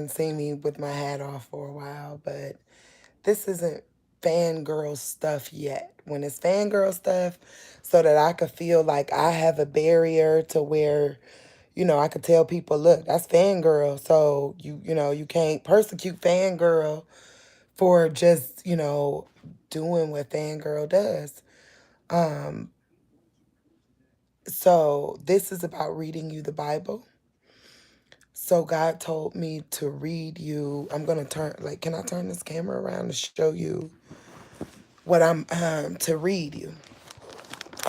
seen me with my hat off for a while, but this isn't fangirl stuff yet. When it's fangirl stuff, so that I could feel like I have a barrier to where, I could tell people, look, that's fangirl. So you can't persecute fangirl for just, doing what fangirl does. Um, so this is about reading you the Bible. So God told me to read you. I'm gonna can I turn this camera around to show you what I'm to read you?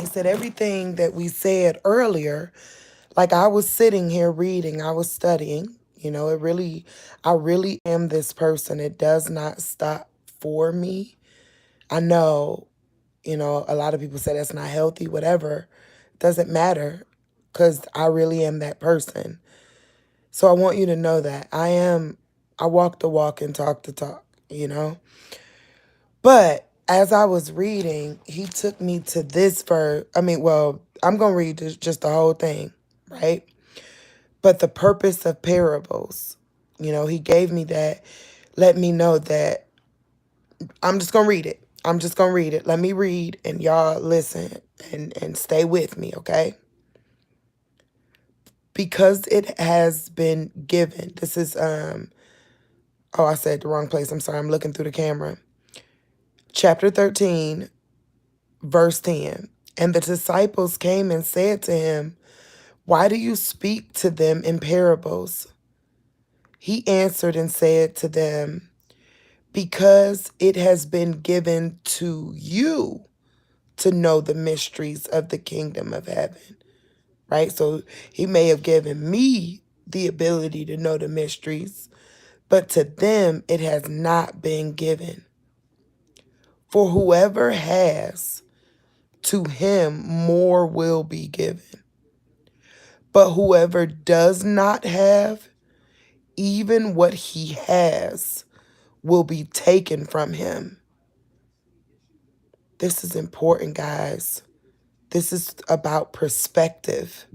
He said everything that we said earlier, like I was sitting here reading, I was studying. I really am this person. It does not stop for me. I know, a lot of people say that's not healthy, whatever. Doesn't matter because I really am that person. So I want you to know that I walk the walk and talk the talk. But as I was reading, he took me to this verse. I'm going to read just the whole thing, right? But the purpose of parables, he gave me that, let me know that I'm just going to read it. I'm just going to read it. Let me read and y'all listen and stay with me, okay? Because it has been given. This is oh, I said the wrong place. I'm sorry. I'm looking through the camera. Chapter 13, verse 10. And the disciples came and said to him, why do you speak to them in parables? He answered and said to them, because it has been given to you to know the mysteries of the kingdom of heaven. Right? So he may have given me the ability to know the mysteries, but to them it has not been given. For whoever has, to him more will be given. But whoever does not have, even what he has will be taken from him. This is important, guys. This is about perspective.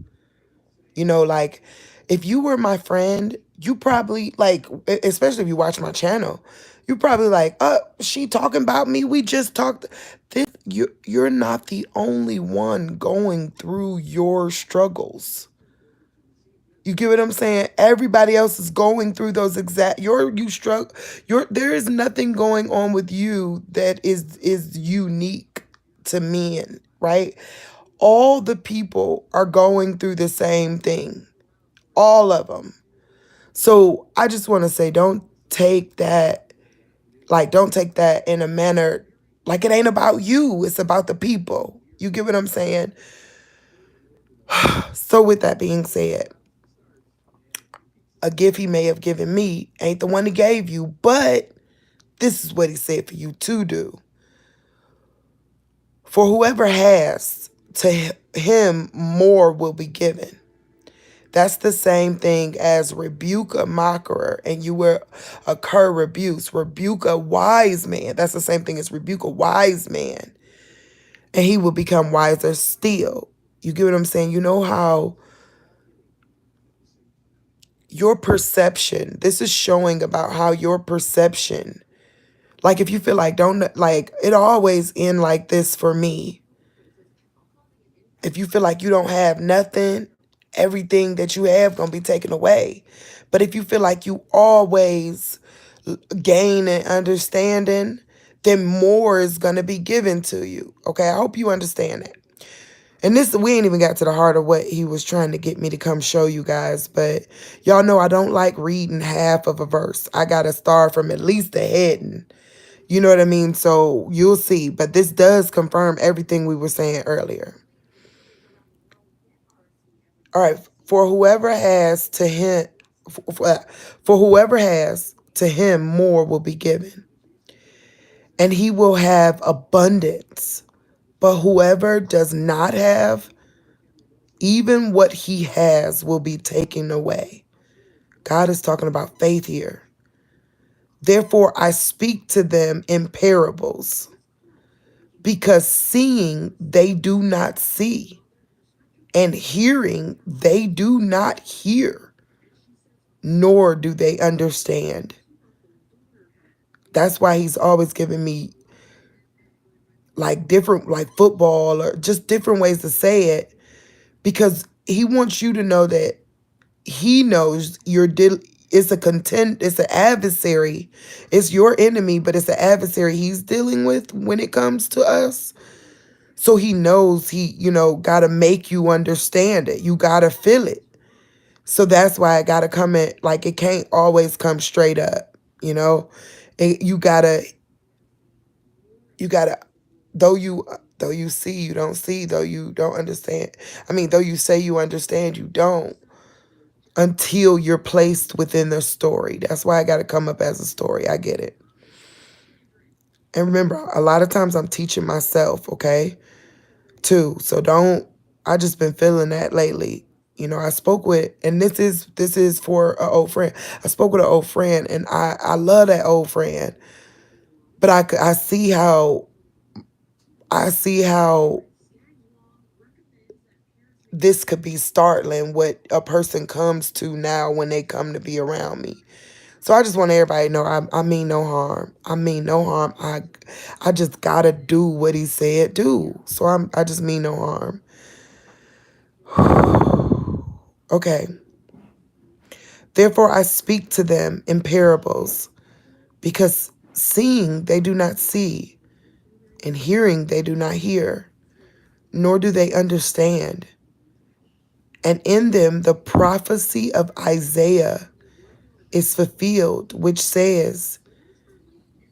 Like if you were my friend, you probably like, especially if you watch my channel, you probably like, she talking about me. We just talked. You're not the only one going through your struggles. You get what I'm saying? Everybody else is going through those exact you struggle. There is nothing going on with you that is unique to men, right? All the people are going through the same thing. All of them. So I just want to say, don't take that in a manner like it ain't about you. It's about the people. You get what I'm saying? So with that being said, a gift he may have given me ain't the one he gave you, but this is what he said for you to do. For whoever has, to him more will be given. That's the same thing as rebuke a mocker and you will occur rebukes. Rebuke a wise man. That's the same thing as rebuke a wise man and he will become wiser still. You get what I'm saying? You know how your perception, this is showing about how your perception, like if you feel like don't, like it always end like this for me. If you feel like you don't have nothing, everything that you have gonna be taken away. But if you feel like you always gain and understanding, then more is gonna be given to you. Okay, I hope you understand that. And this, we ain't even got to the heart of what he was trying to get me to come show you guys. But y'all know I don't like reading half of a verse. I gotta start from at least the heading. You know what I mean? So you'll see. But this does confirm everything we were saying earlier. All right, for whoever has to him, for whoever has to him more will be given, and he will have abundance. But whoever does not have, even what he has will be taken away. God is talking about faith here. Therefore, I speak to them in parables, because seeing they do not see, and hearing they do not hear. nor do they understand. That's why he's always giving me like different, like football or just different ways to say it, because he wants you to know that he knows it's a it's an adversary. It's your enemy, but it's an adversary he's dealing with when it comes to us. So he knows gotta make you understand it. You gotta feel it. So that's why I gotta come in, like it can't always come straight up, you know? You gotta, you gotta, though you see, you don't see, though you don't understand. I mean, though you say you understand, you don't until you're placed within the story. That's why I gotta come up as a story. I get it. And remember, a lot of times I'm teaching myself, okay? Too. So don't, I just been feeling that lately. I spoke with, and this is for an old friend. I spoke with an old friend, and I love that old friend, but I see how this could be startling what a person comes to now when they come to be around me. So I just want everybody to know I mean no harm. I mean no harm. I just gotta do what he said do. So I just mean no harm. Okay. Therefore I speak to them in parables, because seeing they do not see, and hearing they do not hear, nor do they understand. And in them the prophecy of Isaiah is fulfilled, which says,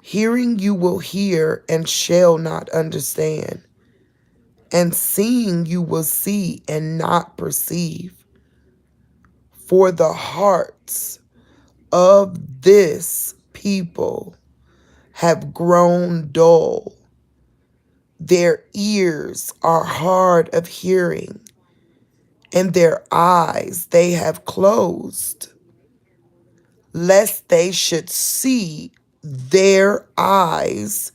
hearing you will hear and shall not understand, and seeing you will see and not perceive. For the hearts of this people have grown dull. Their ears are hard of hearing, and their eyes they have closed, lest they should see their eyes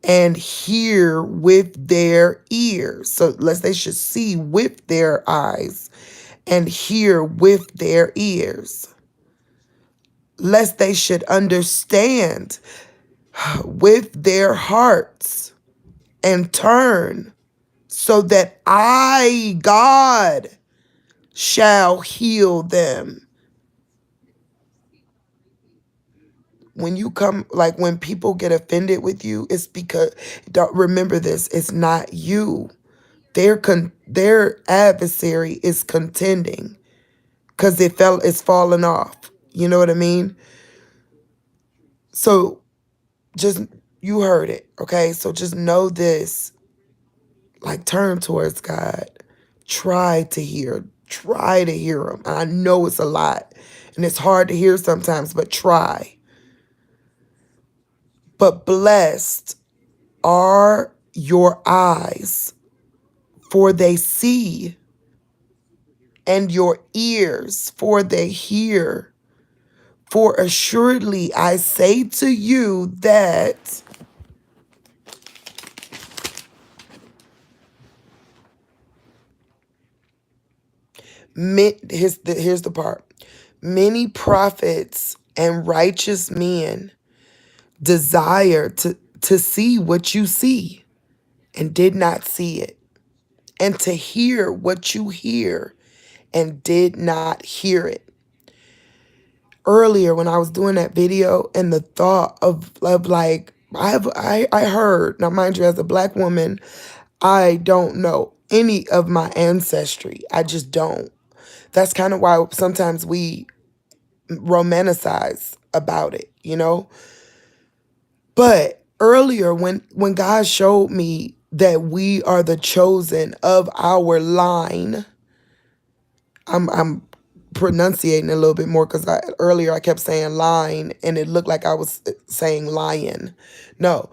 and hear with their ears. So lest they should see with their eyes and hear with their ears, lest they should understand with their hearts and turn, so that I, God, shall heal them. When you come, like when people get offended with you, it's because, don't remember this, it's not you. Their adversary is contending because it's falling off. You know what I mean? So just, you heard it, okay? So just know this, like turn towards God. Try to hear him. And I know it's a lot and it's hard to hear sometimes, but try. But blessed are your eyes, for they see, and your ears, for they hear. For assuredly I say to you that here's the part. Many prophets and righteous men desire to see what you see and did not see it, and to hear what you hear and did not hear it. Earlier when I was doing that video, and the thought of like, I heard, now mind you, as a Black woman, I don't know any of my ancestry. I just don't. That's kind of why sometimes we romanticize about it, you know? But earlier when God showed me that we are the chosen of our line, I'm pronunciating a little bit more because earlier I kept saying line and it looked like I was saying lion. No,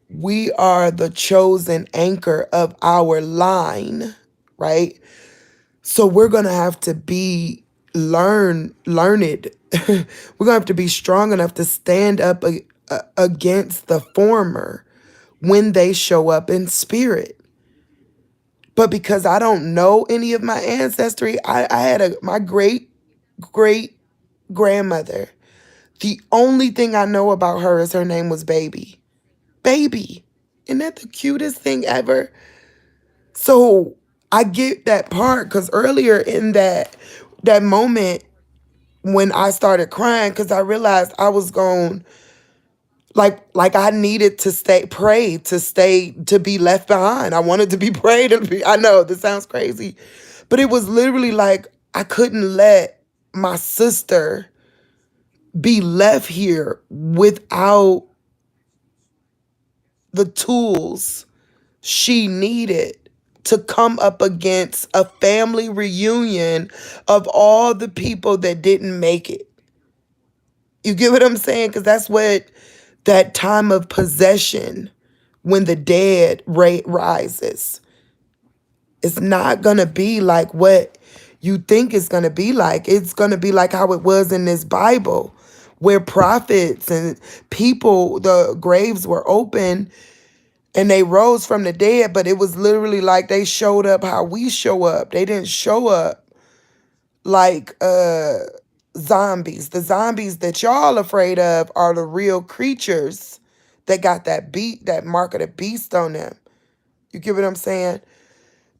we are the chosen anchor of our line, right? So we're gonna have to be learned. We're gonna have to be strong enough to stand up against the former when they show up in spirit. But because I don't know any of my ancestry, I had my great grandmother. The only thing I know about her is her name was Baby. Baby. Isn't that the cutest thing ever? So I get that part because earlier in that moment when I started crying, because I realized I was going like I needed to stay to be left behind. I wanted to be prayed to be. I know this sounds crazy, but it was literally like I couldn't let my sister be left here without the tools she needed to come up against a family reunion of all the people that didn't make it. You get what I'm saying? Because that's what that time of possession when the dead rises. It's not going to be like what you think it's going to be like. It's going to be like how it was in this Bible, where prophets and people, the graves were open and they rose from the dead, but it was literally like they showed up how we show up. They didn't show up like zombies. The zombies that y'all afraid of are the real creatures that got that mark of the beast on them. You get what I'm saying?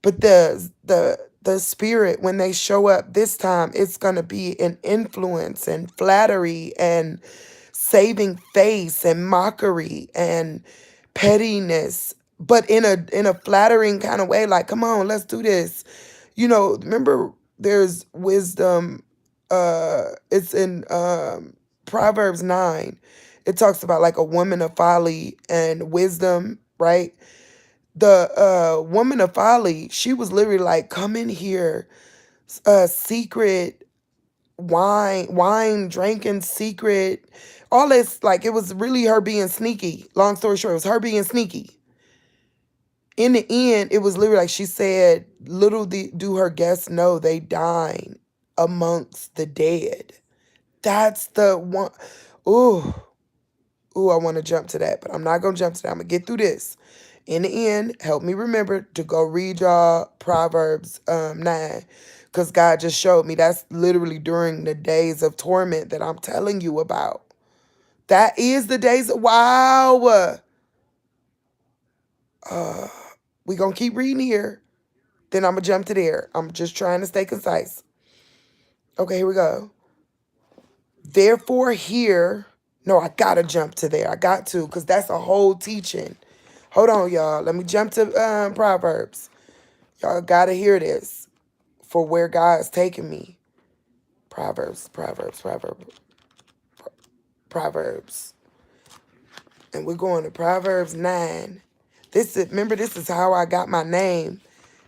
But the spirit, when they show up this time, it's gonna be an influence and flattery and saving face and mockery and pettiness, but in a flattering kind of way, like, come on, let's do this. Remember there's wisdom, it's in Proverbs 9. It talks about like a woman of folly and wisdom, right? The woman of folly, she was literally like, come in here, secret wine drinking, secret, all this. Like, it was really her being sneaky. Long story short, it was her being sneaky. In the end, it was literally like she said, little do her guests know they dine amongst the dead. That's the one. Ooh, I want to jump to that, but I'm not going to jump to that. I'm going to get through this. In the end, help me remember to go read y'all Proverbs 9, because God just showed me that's literally during the days of torment that I'm telling you about. That is the days of, wow. We going to keep reading here. Then I'm going to jump to there. I'm just trying to stay concise. Okay, here we go. Therefore here, no, I got to jump to there. I got to, because that's a whole teaching. Hold on, y'all. Let me jump to Proverbs. Y'all got to hear this for where God's taking me. Proverbs. And we're going to Proverbs 9. Remember, this is how I got my name,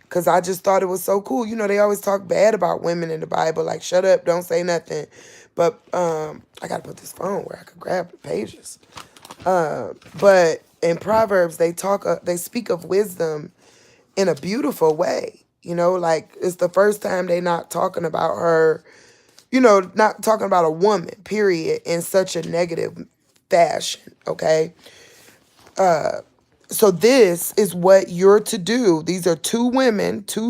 because I just thought it was so cool. They always talk bad about women in the Bible, like, shut up, don't say nothing. But I got to put this phone where I could grab the pages. But in Proverbs, they speak of wisdom in a beautiful way. Like, it's the first time they not talking about her, not talking about a woman, period, in such a negative fashion, okay? So this is what you're to do. These are two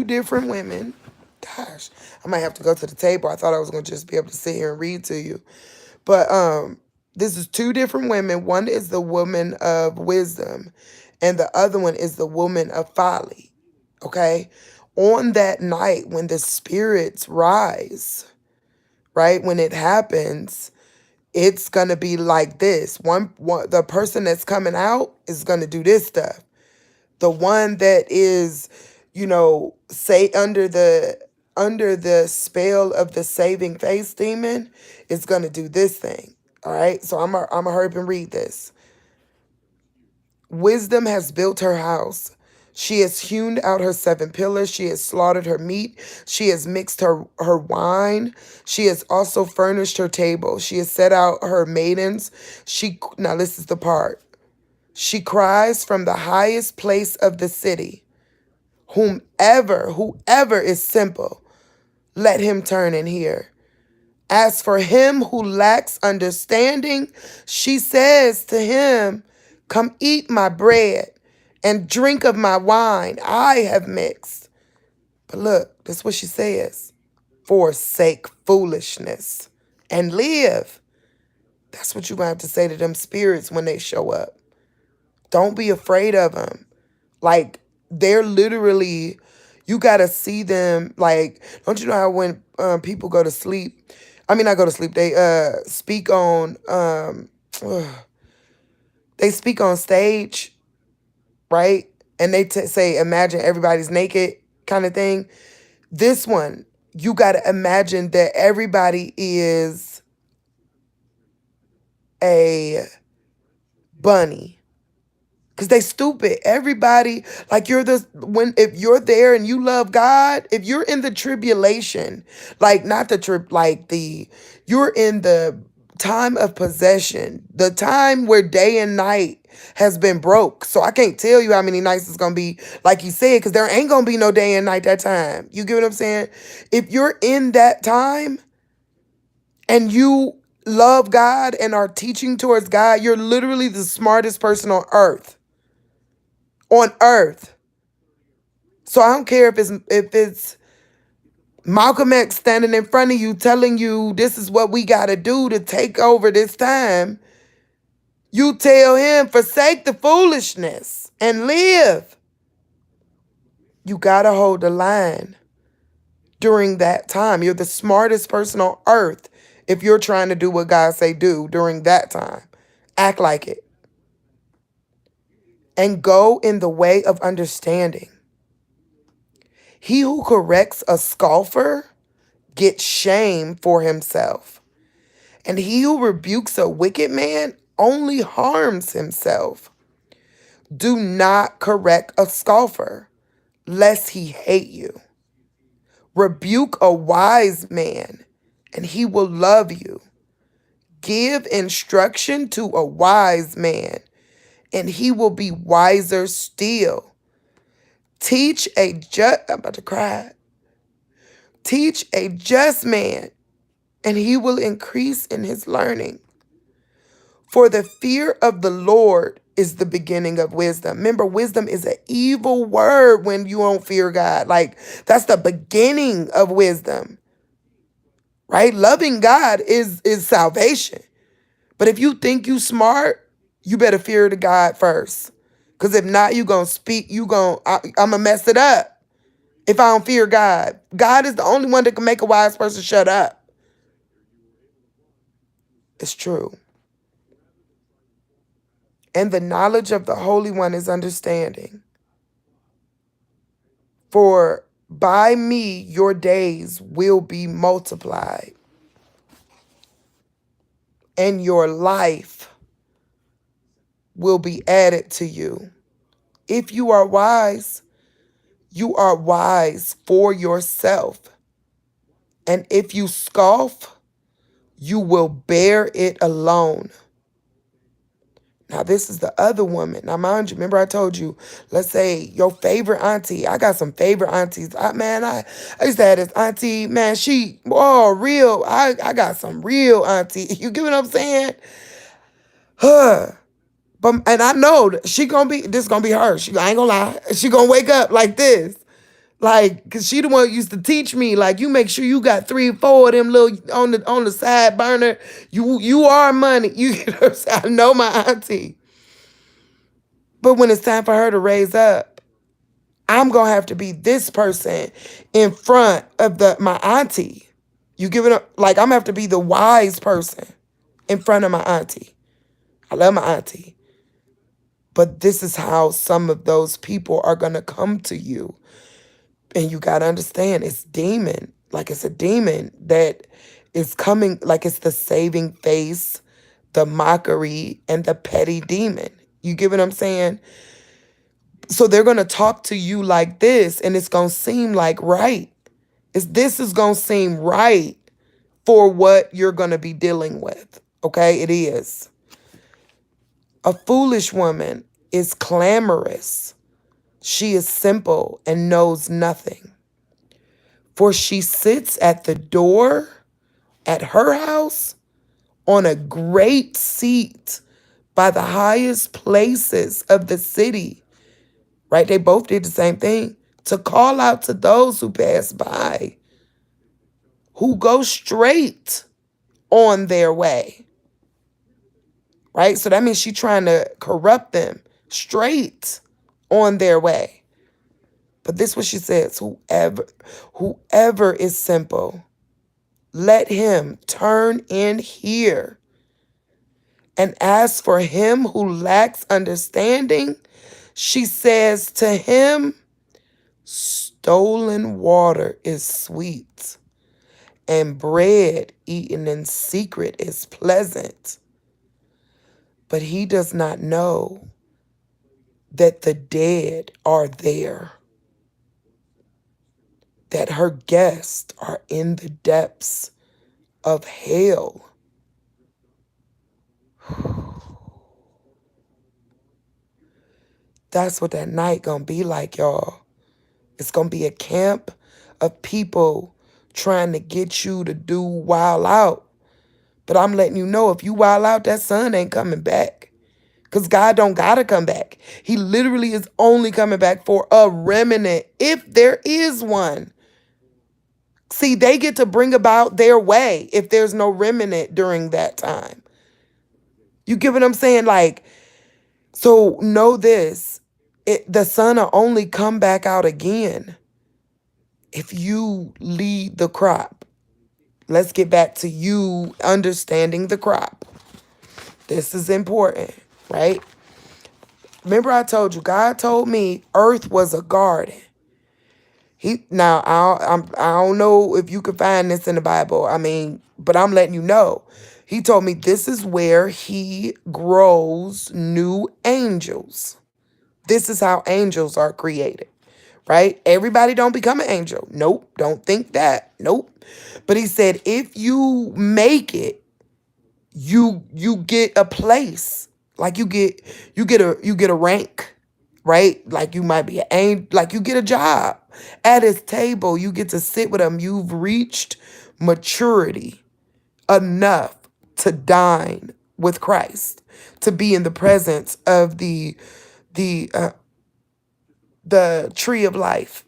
different women. Gosh, I might have to go to the table. I thought I was going to just be able to sit here and read to you. But this is two different women. One is the woman of wisdom, and the other one is the woman of folly, okay? On that night when the spirits rise, right? When it happens, it's going to be like this. The person that's coming out is going to do this stuff. The one that is, say under the spell of the saving face demon is going to do this thing. All right? So I'm going to hurry up and read this. Wisdom has built her house. She has hewn out her 7 pillars. She has slaughtered her meat. She has mixed her wine. She has also furnished her table. She has set out her maidens. Now this is the part. She cries from the highest place of the city. Whoever is simple, let him turn and hear. As for him who lacks understanding, she says to him, come eat my bread and drink of my wine I have mixed. But look, that's what she says. Forsake foolishness and live. That's what you're going to have to say to them spirits when they show up. Don't be afraid of them. Like, they're literally, you got to see them. Like, don't you know how when people go to sleep, I mean, not go to sleep, they speak on, they speak on stage, right? And they say, imagine everybody's naked kind of thing. This one, you got to imagine that everybody is a bunny. Because they stupid. Everybody, like if you're there and you love God, if you're in the tribulation, like not the trip, like you're in the time of possession, the time where day and night has been broke. So I can't tell you how many nights it's going to be, like you said, because there ain't going to be no day and night that time. You get what I'm saying? If you're in that time and you love God and are teaching towards God, you're literally the smartest person on earth. On earth. So I don't care if it's Malcolm X standing in front of you telling you this is what we got to do to take over this time. You tell him, forsake the foolishness and live. You got to hold the line during that time. You're the smartest person on earth if you're trying to do what God say do during that time. Act like it. And go in the way of understanding. He who corrects a scoffer gets shame for himself, and he who rebukes a wicked man only harms himself. Do not correct a scoffer, lest he hate you. Rebuke a wise man, and he will love you. Give instruction to a wise man, and he will be wiser still. I'm about to cry. Teach a just man, and he will increase in his learning. For the fear of the Lord is the beginning of wisdom. Remember, wisdom is an evil word when you don't fear God. Like, that's the beginning of wisdom, right? Loving God is salvation. But if you think you smart, you better fear the God first. Because if not, I'm going to mess it up. If I don't fear God, God is the only one that can make a wise person shut up. It's true. And the knowledge of the Holy One is understanding. For by me your days will be multiplied, and your life will be added to you. If you are wise for yourself. And if you scoff, you will bear it alone. Now, this is the other woman. Now, mind you, remember I told you, let's say your favorite auntie. I got some favorite aunties. I used to have this auntie, man, real. I got some real auntie. You get what I'm saying? And I know that this gonna be her. I ain't gonna lie. She gonna wake up like this. Like, cause she the one who used to teach me, like, you make sure you got 3 or 4 of them little on the side burner. You are money. You know what I'm saying? I know my auntie. But when it's time for her to raise up, I'm gonna have to be this person in front of my auntie. You give it up, like I'm gonna have to be the wise person in front of my auntie. I love my auntie. But this is how some of those people are gonna come to you. And you got to understand, it's demon. Like, it's a demon that is coming, like it's the saving face, the mockery, and the petty demon. You get what I'm saying? So they're going to talk to you like this, and it's going to seem like right. This is going to seem right for what you're going to be dealing with. Okay? It is. A foolish woman is clamorous. She is simple and knows nothing. For she sits at the door at her house on a great seat by the highest places of the city. Right? They both did the same thing. To call out to those who pass by, who go straight on their way, right? So that means she's trying to corrupt them straight on their way. But this is what she says, whoever is simple, let him turn in here. And as for him who lacks understanding, she says to him, stolen water is sweet, and bread eaten in secret is pleasant. But he does not know that the dead are there, that her guests are in the depths of hell. That's what that night gonna be like, y'all. It's gonna be a camp of people trying to get you to do wild out. But I'm letting you know, if you wild out, that son ain't coming back. Because God don't gotta come back. He literally is only coming back for a remnant, if there is one. See, they get to bring about their way if there's no remnant during that time. You get what I'm saying? Like, so know this. The son will only come back out again if you lead the crop. Let's get back to you understanding the crop. This is important, right? Remember I told you, God told me earth was a garden. Now, I don't know if you could find this in the Bible. I mean, but I'm letting you know. He told me this is where he grows new angels. This is how angels are created, right? Everybody don't become an angel. Nope, don't think that. Nope. But he said, if you make it, you get a place. Like you get a rank, right? Like you might be an angel, like you get a job. At his table, you get to sit with him. You've reached maturity enough to dine with Christ, to be in the presence of the tree of life,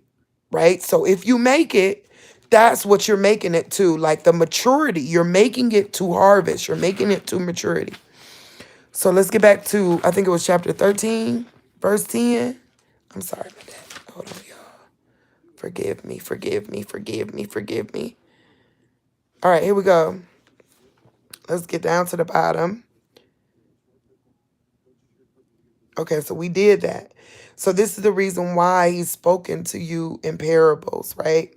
right? So if you make it, that's what you're making it to, like the maturity. You're making it to harvest. You're making it to maturity. So let's get back to, I think it was chapter 13, verse 10. I'm sorry about that. Hold on, y'all. Forgive me, forgive me, forgive me, forgive me. All right, here we go. Let's get down to the bottom. Okay, so we did that. So this is the reason why he's spoken to you in parables, right?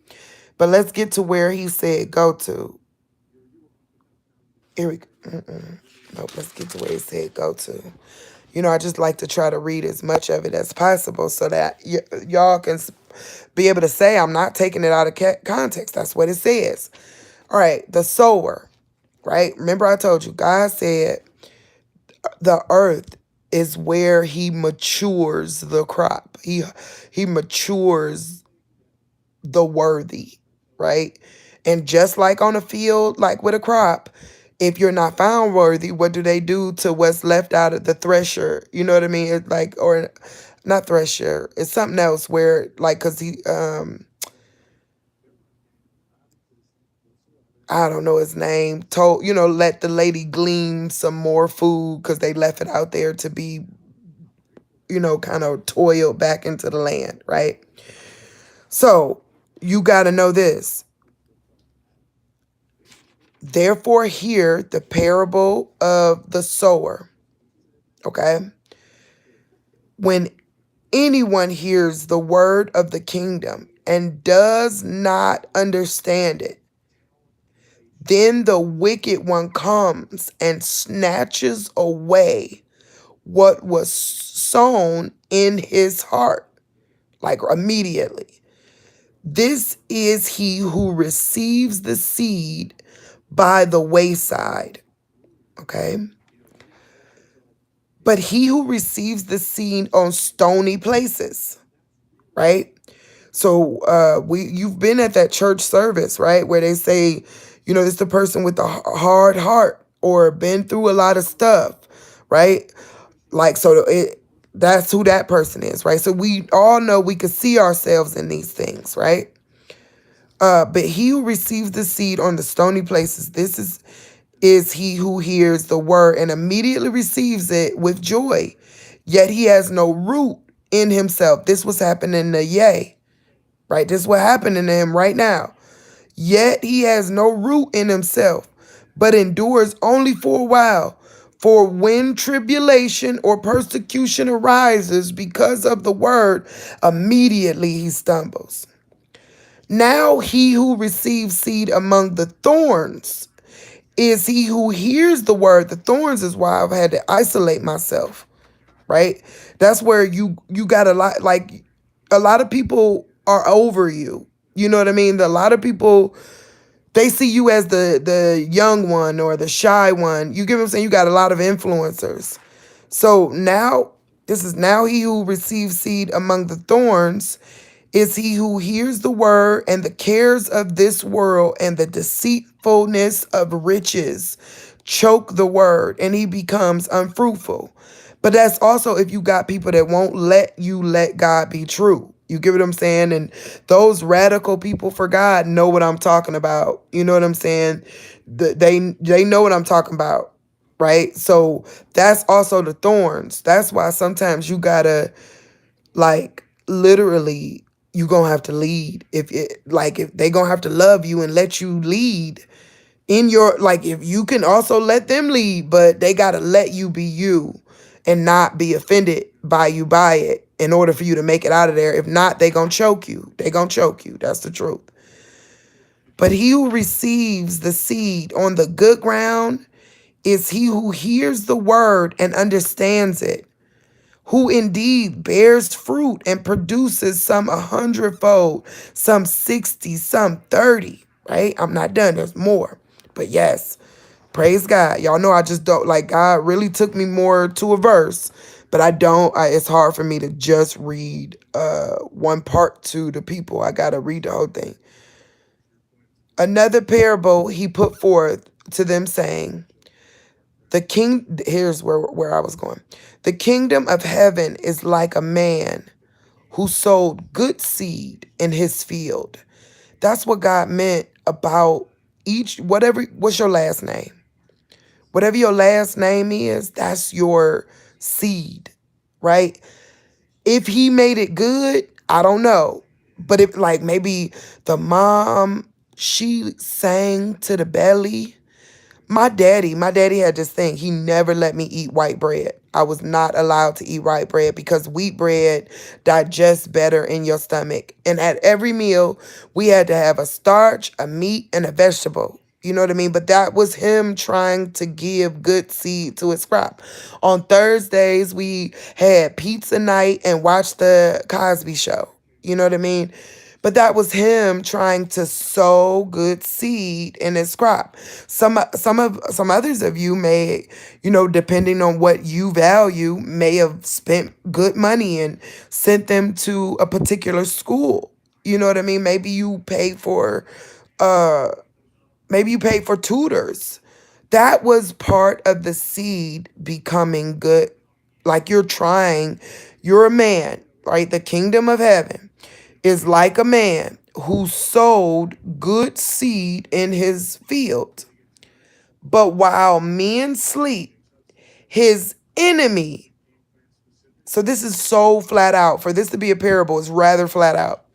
But let's get to where he said go to. Here we go. Nope, let's get to where he said go to. You know, I just like to try to read as much of it as possible so that y'all can be able to say I'm not taking it out of context. That's what it says. All right, the sower, right? Remember I told you, God said the earth is where he matures the crop. He matures the worthy, right? And just like on a field, like with a crop, if you're not found worthy, what do they do to what's left out of the thresher? You know what I mean? It's like, or not thresher, it's something else where, like, because I don't know his name, told, let the lady glean some more food because they left it out there to be, kind of toiled back into the land, right? So you got to know this. Therefore, hear the parable of the sower, okay? When anyone hears the word of the kingdom and does not understand it, then the wicked one comes and snatches away what was sown in his heart, like immediately. This is he who receives the seed by the wayside, okay? But he who receives the seed on stony places, right? So you've been at that church service, right? Where they say, it's the person with the hard heart or been through a lot of stuff, right? Like, so that's who that person is, right? So we all know we could see ourselves in these things, right? But he who receives the seed on the stony places, this is is he who hears the word and immediately receives it with joy, yet he has no root in himself. This was happening to Yea, right? This is what happening to him right now. Yet he has no root in himself, but endures only for a while. For when tribulation or persecution arises because of the word, immediately he stumbles. Now he who receives seed among the thorns is he who hears the word. The thorns is why I've had to isolate myself, right? That's where you got a lot, like a lot of people are over you. You know what I mean? A lot of people, they see you as the young one or the shy one. You get what I'm saying? You got a lot of influencers. So now, this is now he who receives seed among the thorns is he who hears the word, and the cares of this world and the deceitfulness of riches choke the word, and he becomes unfruitful. But that's also if you got people that won't let you let God be true. You get what I'm saying? And those radical people for God know what I'm talking about. You know what I'm saying? They know what I'm talking about, right? So that's also the thorns. That's why sometimes you gotta, like, literally, you gonna have to lead. If they gonna have to love you and let you lead in your, like, if you can also let them lead, but they gotta let you be you and not be offended by it in order for you to make it out of there. If not, they gonna choke you. They gonna choke you. That's the truth. But he who receives the seed on the good ground is he who hears the word and understands it, who indeed bears fruit and produces some 100-fold, some 60, some 30, right? I'm not done. There's more. But yes, praise God. Y'all know I just don't, like, God really took me more to a verse, but it's hard for me to just read one part to the people. I got to read the whole thing. Another parable he put forth to them, saying, here's where I was going. The kingdom of heaven is like a man who sowed good seed in his field. That's what God meant about what's your last name? Whatever your last name is, that's your seed, right? If he made it good, I don't know. But if, like, maybe the mom, she sang to the belly. My daddy had this thing. He never let me eat white bread. I was not allowed to eat white bread because wheat bread digests better in your stomach. And at every meal, we had to have a starch, a meat, and a vegetable. You know what I mean? But that was him trying to give good seed to his crop. On Thursdays, we had pizza night and watched the Cosby Show. You know what I mean? But that was him trying to sow good seed in his crop. Some others of you may, depending on what you value, may have spent good money and sent them to a particular school. You know what I mean? Uh maybe you paid for tutors. That was part of the seed becoming good. Like, you're a man, right? The kingdom of heaven is like a man who sowed good seed in his field. But while men sleep, his enemy, so this is so flat out. For this to be a parable, it's rather flat out.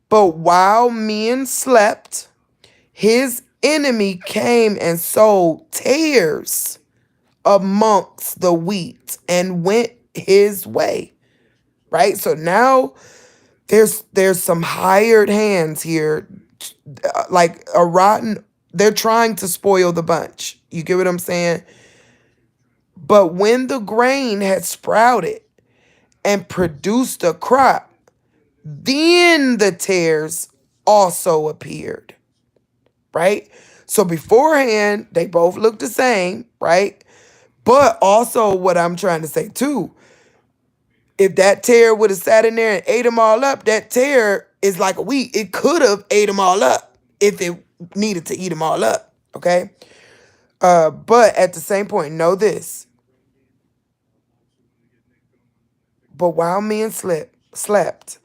But while men slept, his enemy came and sowed tares amongst the wheat and went his way. Right? So now there's some hired hands here, like a rotten, they're trying to spoil the bunch. You get what I'm saying? But when the grain had sprouted and produced a crop, then the tares also appeared, right? So beforehand, they both look the same, right? But also, what I'm trying to say too, if that tare would have sat in there and ate them all up, that tare is like a wheat. It could have ate them all up if it needed to eat them all up, okay? But at the same point, know this. But while men slept,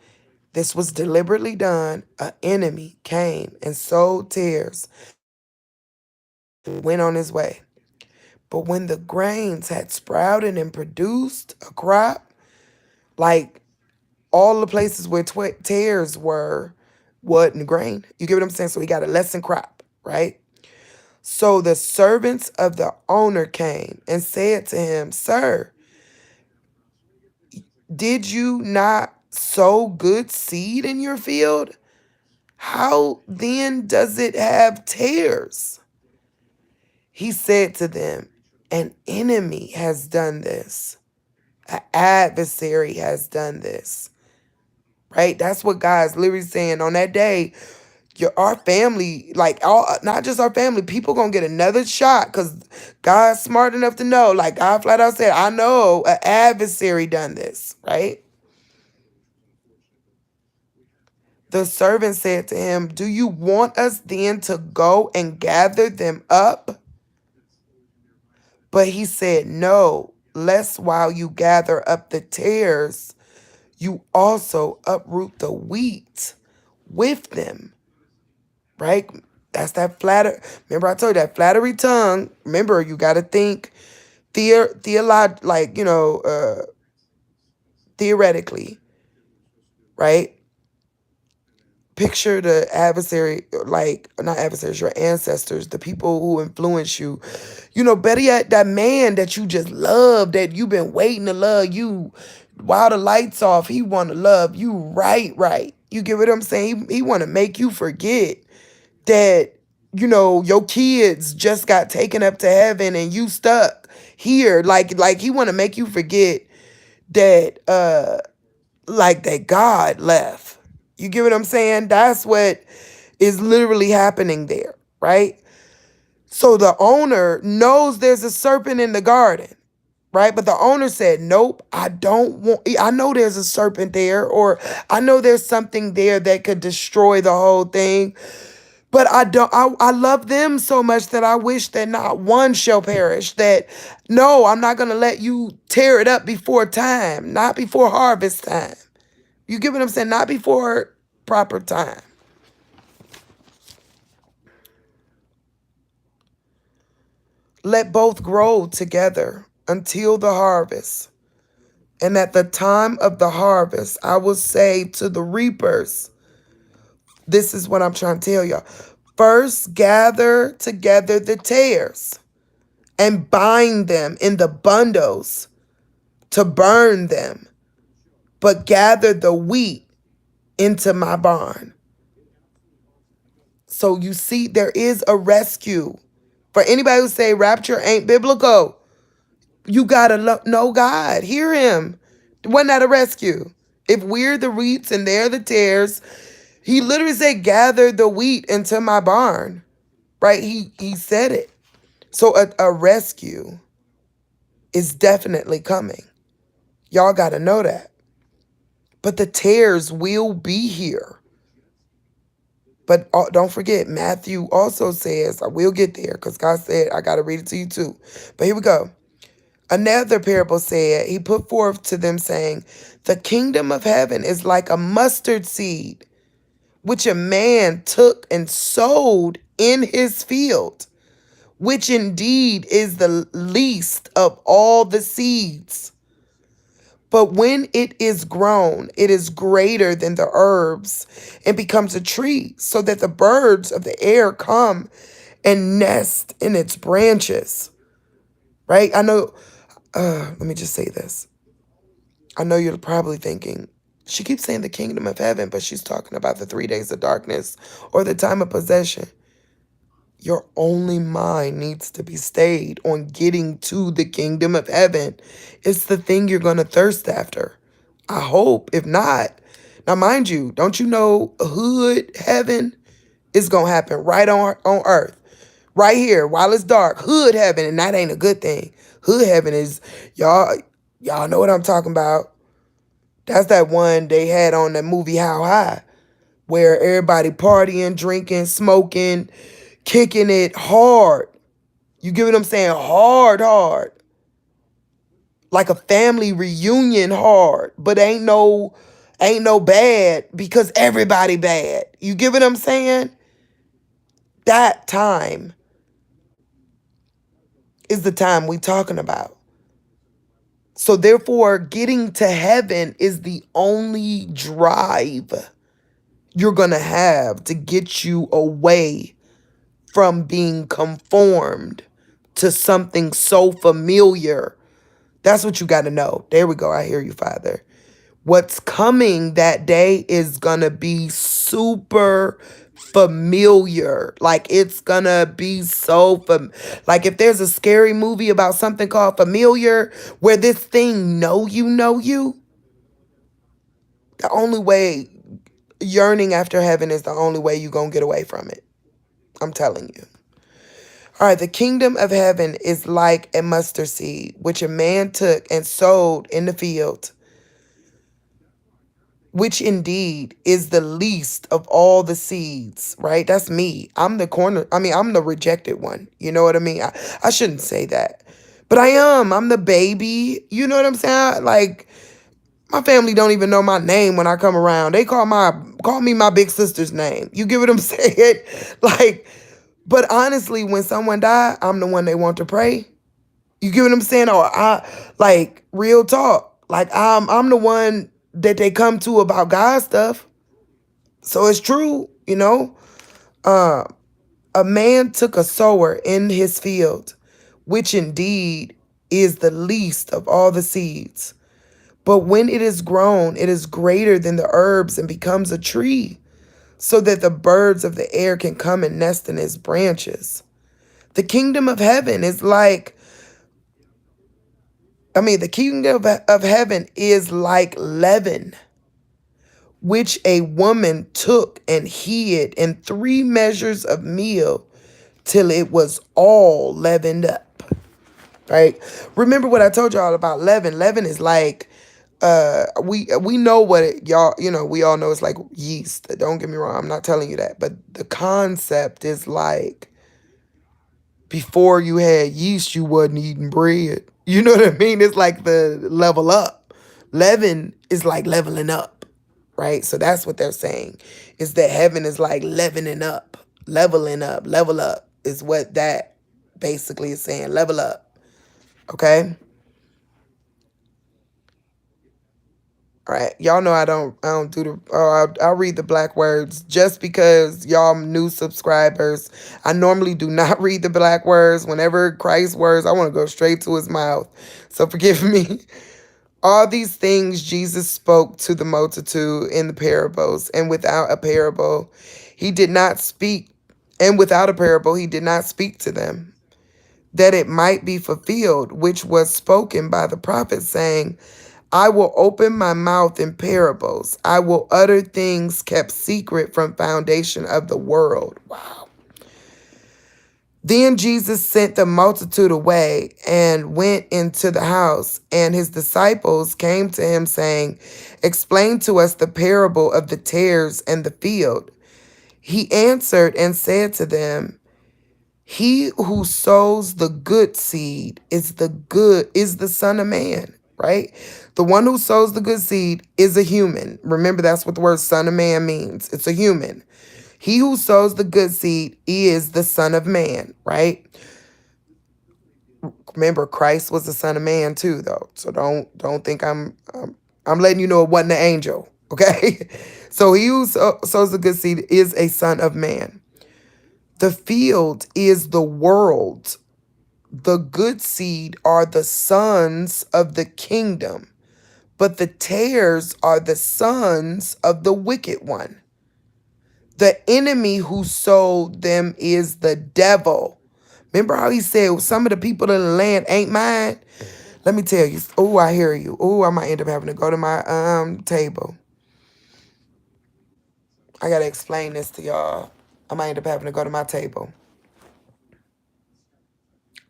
this was deliberately done. An enemy came and sowed tares went on his way. But when the grains had sprouted and produced a crop, like all the places where tares were, wasn't grain. You get what I'm saying? So he got a lesson crop, right? So the servants of the owner came and said to him, Sir, did you not sow good seed in your field? How then does it have tares? He said to them, An enemy has done this. An adversary has done this. Right? That's what God's literally saying on that day. Our family, like all, not just our family, people gonna get another shot because God's smart enough to know. Like God flat out said, I know an adversary done this, right? The servant said to him, Do you want us then to go and gather them up? But he said, No, lest while you gather up the tares, you also uproot the wheat with them, right? That's that flatter. Remember, I told you that flattery tongue. Remember, you got to think like, theoretically, right? Picture the adversary, like, not adversaries, your ancestors, the people who influence you. Better yet, that man that you just love, that you've been waiting to love you while the lights off, he want to love you right. You get what I'm saying? He want to make you forget that, your kids just got taken up to heaven and you stuck here. Like he want to make you forget that, like that God left. You get what I'm saying? That's what is literally happening there, right? So the owner knows there's a serpent in the garden, right? But the owner said, nope, I know there's a serpent there, or I know there's something there that could destroy the whole thing. But I love them so much that I wish that not one shall perish. That no, I'm not going to let you tear it up before time, not before harvest time. You get what I'm saying? Not before proper time. Let both grow together until the harvest. And at the time of the harvest, I will say to the reapers, this is what I'm trying to tell y'all. First, gather together the tares and bind them in the bundles to burn them, but gather the wheat into my barn. So you see, there is a rescue. For anybody who say rapture ain't biblical, you gotta know God, hear him. Wasn't that a rescue? If we're the wheats and they're the tares, he literally said, gather the wheat into my barn, right? He said it. So a rescue is definitely coming. Y'all got to know that. But the tares will be here. But don't forget, Matthew also says, I will get there because God said, I got to read it to you too. But here we go. Another parable said, he put forth to them saying, the kingdom of heaven is like a mustard seed, which a man took and sowed in his field, which indeed is the least of all the seeds. But when it is grown, it is greater than the herbs and becomes a tree, so that the birds of the air come and nest in its branches. Right? I know, let me just say this. I know you're probably thinking, she keeps saying the kingdom of heaven, but she's talking about the 3 days of darkness or the time of possession. Your only mind needs to be stayed on getting to the kingdom of heaven. It's the thing you're going to thirst after. I hope. If not, now mind you, don't you know hood heaven is going to happen right on earth. Right here while it's dark. Hood heaven, and that ain't a good thing. Hood heaven is, y'all know what I'm talking about. That's that one they had on the movie How High, where everybody partying, drinking, smoking, kicking it hard. You get what I'm saying? Hard. Like a family reunion hard, but ain't no bad because everybody bad. You get what I'm saying? That time is the time we talking about. So therefore, getting to heaven is the only drive you're going to have to get you away from being conformed to something so familiar. That's what you got to know. There we go. I hear you, Father. What's coming that day is going to be super familiar. Like it's going to be so like if there's a scary movie about something called Familiar where this thing know you, the only way yearning after heaven is the only way you're going to get away from it. I'm telling you. All right, the kingdom of heaven is like a mustard seed, which a man took and sowed in the field, which indeed is the least of all the seeds, right? That's me. I'm the rejected one. You know what I mean? I shouldn't say that. But I am. I'm the baby. You know what I'm saying? Like, my family don't even know my name when I come around. They call me my big sister's name. You get what I'm saying? Like, but honestly, when someone die, I'm the one they want to pray. You get what I'm saying? Or like real talk. Like I'm the one that they come to about God stuff. So it's true, you know. A man took a sower in his field, which indeed is the least of all the seeds. But when it is grown, it is greater than the herbs and becomes a tree, so that the birds of the air can come and nest in its branches. The kingdom of heaven is like, the kingdom of heaven is like leaven, which a woman took and hid in 3 measures of meal till it was all leavened up. Right? Remember what I told y'all about leaven. Leaven is like, we know what y'all, we all know it's like yeast. Don't get me wrong. I'm not telling you that. But the concept is like, before you had yeast, you wasn't eating bread. You know what I mean? It's like the level up. Leaven is like leveling up, right? So that's what they're saying, is that heaven is like leveling up, level up is what that basically is saying. Level up, okay? All right, y'all know I don't do the, I'll read the black words just because y'all new subscribers. I normally do not read the black words. Whenever Christ's words, I want to go straight to his mouth. So forgive me. All these things Jesus spoke to the multitude in the parables, and without a parable, he did not speak, to them, that it might be fulfilled, which was spoken by the prophet, saying, I will open my mouth in parables. I will utter things kept secret from foundation of the world. Wow. Then Jesus sent the multitude away and went into the house, and his disciples came to him, saying, Explain to us the parable of the tares and the field. He answered and said to them, He who sows the good seed is the Son of Man, right? The one who sows the good seed is a human. Remember, that's what the word Son of Man means. It's a human. He who sows the good seed is the Son of Man, right? Remember, Christ was the Son of Man too, though. So don't think I'm letting you know it wasn't an angel, okay? So he who sows the good seed is a Son of Man. The field is the world. The good seed are the sons of the kingdom, but the tares are the sons of the wicked one. The enemy who sold them is the devil. Remember how he said some of the people in the land ain't mine? Let me tell you. Oh, I hear you. Oh, I might end up having to go to my table. I gotta explain this to y'all. I might end up having to go to my table.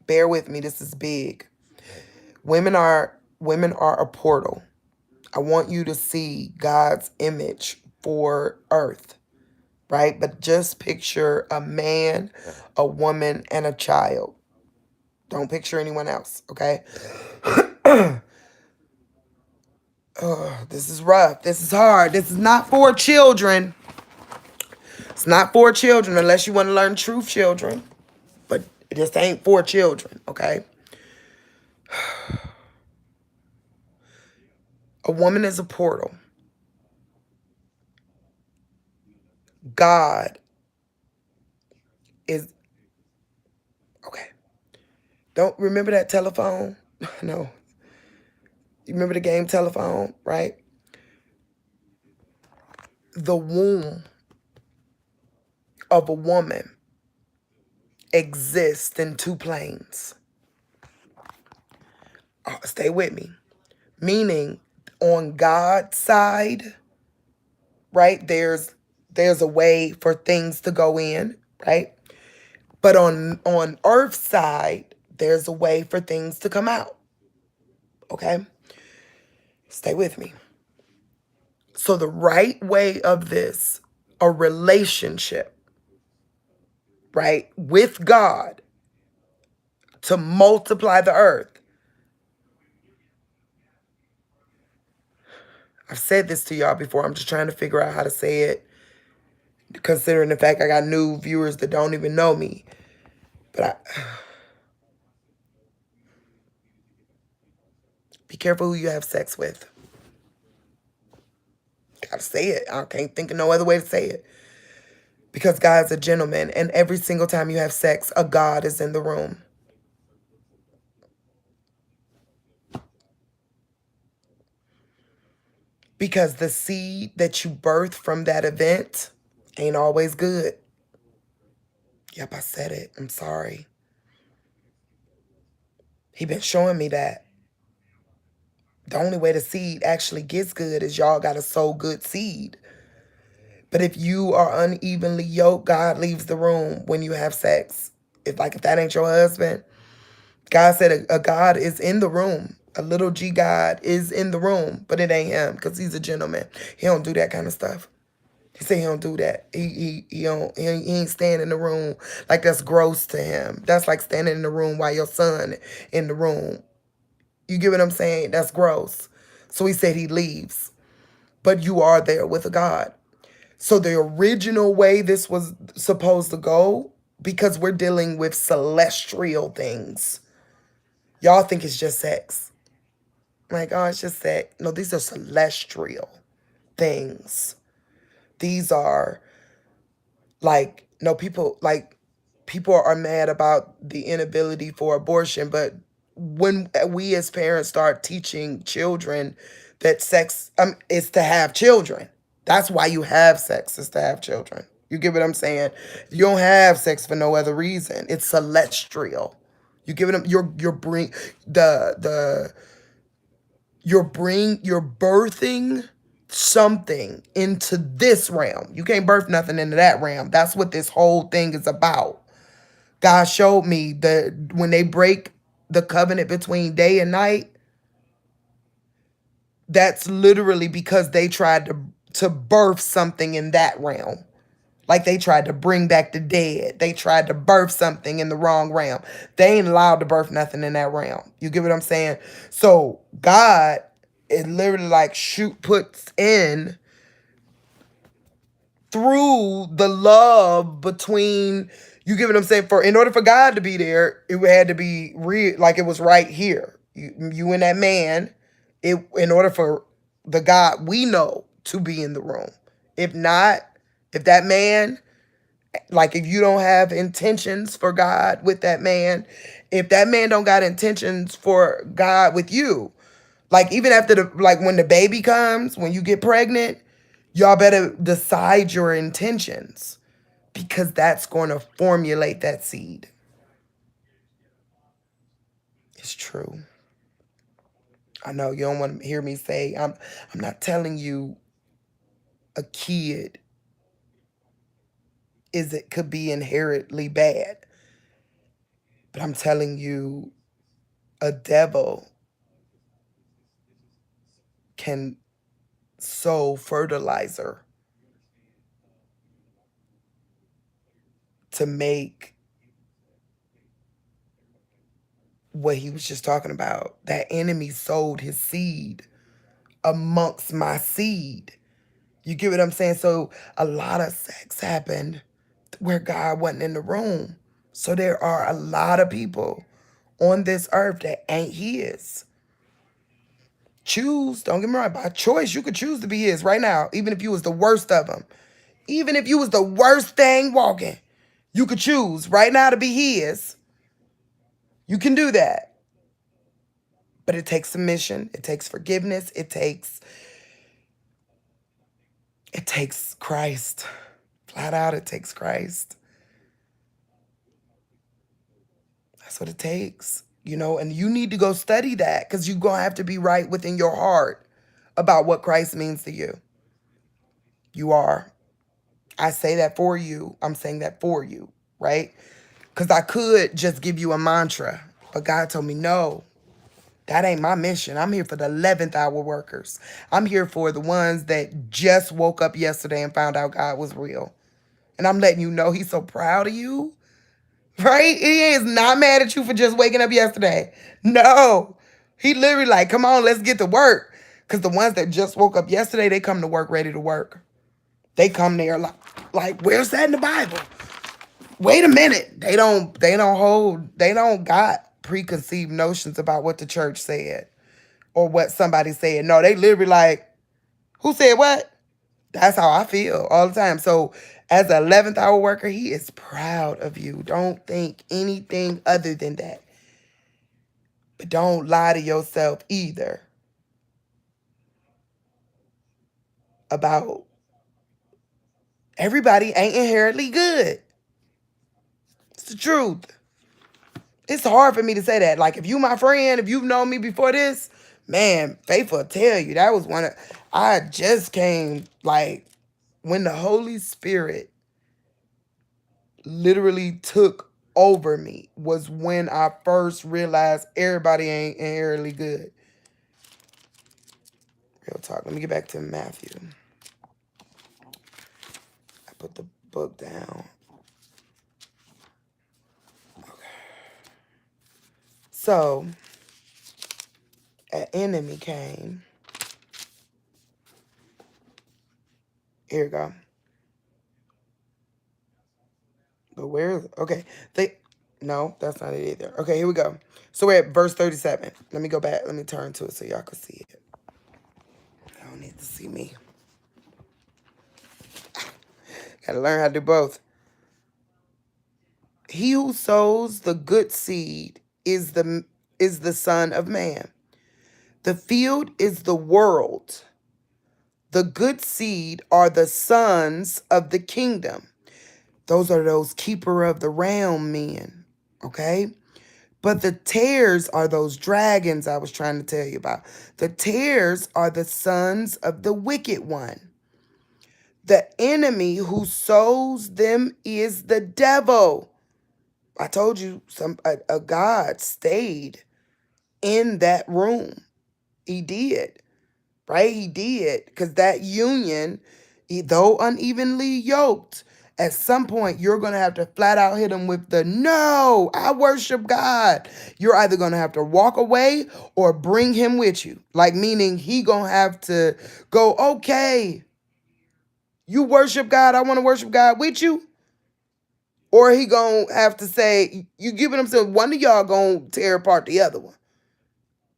Bear with me. This is big. Women are a portal. I want you to see God's image for earth, right? But just picture a man, a woman, and a child. Don't picture anyone else, okay? Oh, this is rough. This is hard. This is not for children. It's not for children unless you want to learn truth, children. But this ain't for children, okay? A woman is a portal. God is, okay. Don't remember that telephone? No. You remember the game telephone, right? The womb of a woman exists in two planes. Stay with me. Meaning, on God's side, right, there's a way for things to go in, right? But on Earth's side, there's a way for things to come out. Okay? Stay with me. So the right way of this, a relationship, right, with God to multiply the earth. I've said this to y'all before. I'm just trying to figure out how to say it, considering the fact I got new viewers that don't even know me. But be careful who you have sex with. Gotta say it. I can't think of no other way to say it. Because God's a gentleman, and every single time you have sex, a God is in the room. Because the seed that you birth from that event ain't always good. Yep, I said it. I'm sorry. He been showing me that. The only way the seed actually gets good is y'all got to sow good seed. But if you are unevenly yoked, God leaves the room when you have sex. If that ain't your husband, God said a God is in the room. A little G God is in the room, but it ain't him because he's a gentleman. He don't do that kind of stuff. He said he don't do that. He ain't standing in the room like that's gross to him. That's like standing in the room while your son in the room. You get what I'm saying? That's gross. So he said he leaves. But you are there with a God. So the original way this was supposed to go, because we're dealing with celestial things. Y'all think it's just sex. Like, oh, it's just sex. No, these are celestial things. These are people are mad about the inability for abortion, but when we as parents start teaching children that sex is to have children, that's why you have sex, is to have children. You get what I'm saying? You don't have sex for no other reason. It's celestial. You give it you're bring the you're birthing something into this realm. You can't birth nothing into that realm. That's what this whole thing is about. God showed me that when they break the covenant between day and night, that's literally because they tried to birth something in that realm. Like they tried to bring back the dead. They tried to birth something in the wrong realm. They ain't allowed to birth nothing in that realm. You get what I'm saying? So God is literally like puts in through the love between, you get what I'm saying? In order for God to be there, it had to be real, like it was right here. You and that man, in order for the God we know to be in the room. If not, if that man, like if you don't have intentions for God with that man, if that man don't got intentions for God with you, like even after when the baby comes, when you get pregnant, y'all better decide your intentions, because that's going to formulate that seed. It's true. I know you don't want to hear me say, I'm not telling you a kid could be inherently bad. But I'm telling you, a devil can sow fertilizer to make what he was just talking about. That enemy sowed his seed amongst my seed. You get what I'm saying? So a lot of sex happened where God wasn't in the room. So there are a lot of people on this earth that ain't his. Choose, don't get me wrong, by choice, you could choose to be his right now, even if you was the worst of them. Even if you was the worst thing walking, you could choose right now to be his. You can do that. But it takes submission, it takes forgiveness, it takes Christ. Flat out, it takes Christ. That's what it takes. And you need to go study that because you're going to have to be right within your heart about what Christ means to you. You are. I say that for you. I'm saying that for you, right? Because I could just give you a mantra, but God told me, no, that ain't my mission. I'm here for the 11th hour workers. I'm here for the ones that just woke up yesterday and found out God was real. And I'm letting you know he's so proud of you, right? He is not mad at you for just waking up yesterday. No. He literally like, come on, let's get to work. Because the ones that just woke up yesterday, they come to work ready to work. They come there like, where's that in the Bible? Wait a minute. They don't got preconceived notions about what the church said or what somebody said. No, they literally like, who said what? That's how I feel all the time. So as an 11th hour worker, he is proud of you. Don't think anything other than that. But don't lie to yourself either about everybody ain't inherently good. It's the truth. It's hard for me to say that. Like, if you my friend, if you've known me before this, man, Faith will tell you that was I just came, like, when the Holy Spirit literally took over me was when I first realized everybody ain't inherently good. Real talk. Let me get back to Matthew. I put the book down. Okay. So, an enemy came. Here we go. But where? Okay. No, that's not it either. Okay, here we go. So we're at verse 37. Let me go back. Let me turn to it so y'all can see it. I don't need to see me. Gotta learn how to do both. He who sows the good seed is the Son of Man. The field is the world. The good seed are the sons of the kingdom. Those are those keeper of the realm men. Okay? But the tares are those dragons I was trying to tell you about. The tares are the sons of the wicked one. The enemy who sows them is the devil. I told you a God stayed in that room. He did, right? He did. Because that union, though unevenly yoked, at some point you're going to have to flat out hit him with the, no, I worship God. You're either going to have to walk away or bring him with you. Like, meaning he going to have to go, okay, you worship God, I want to worship God with you. Or he going to have to say, you giving him some, one of y'all going to tear apart the other one.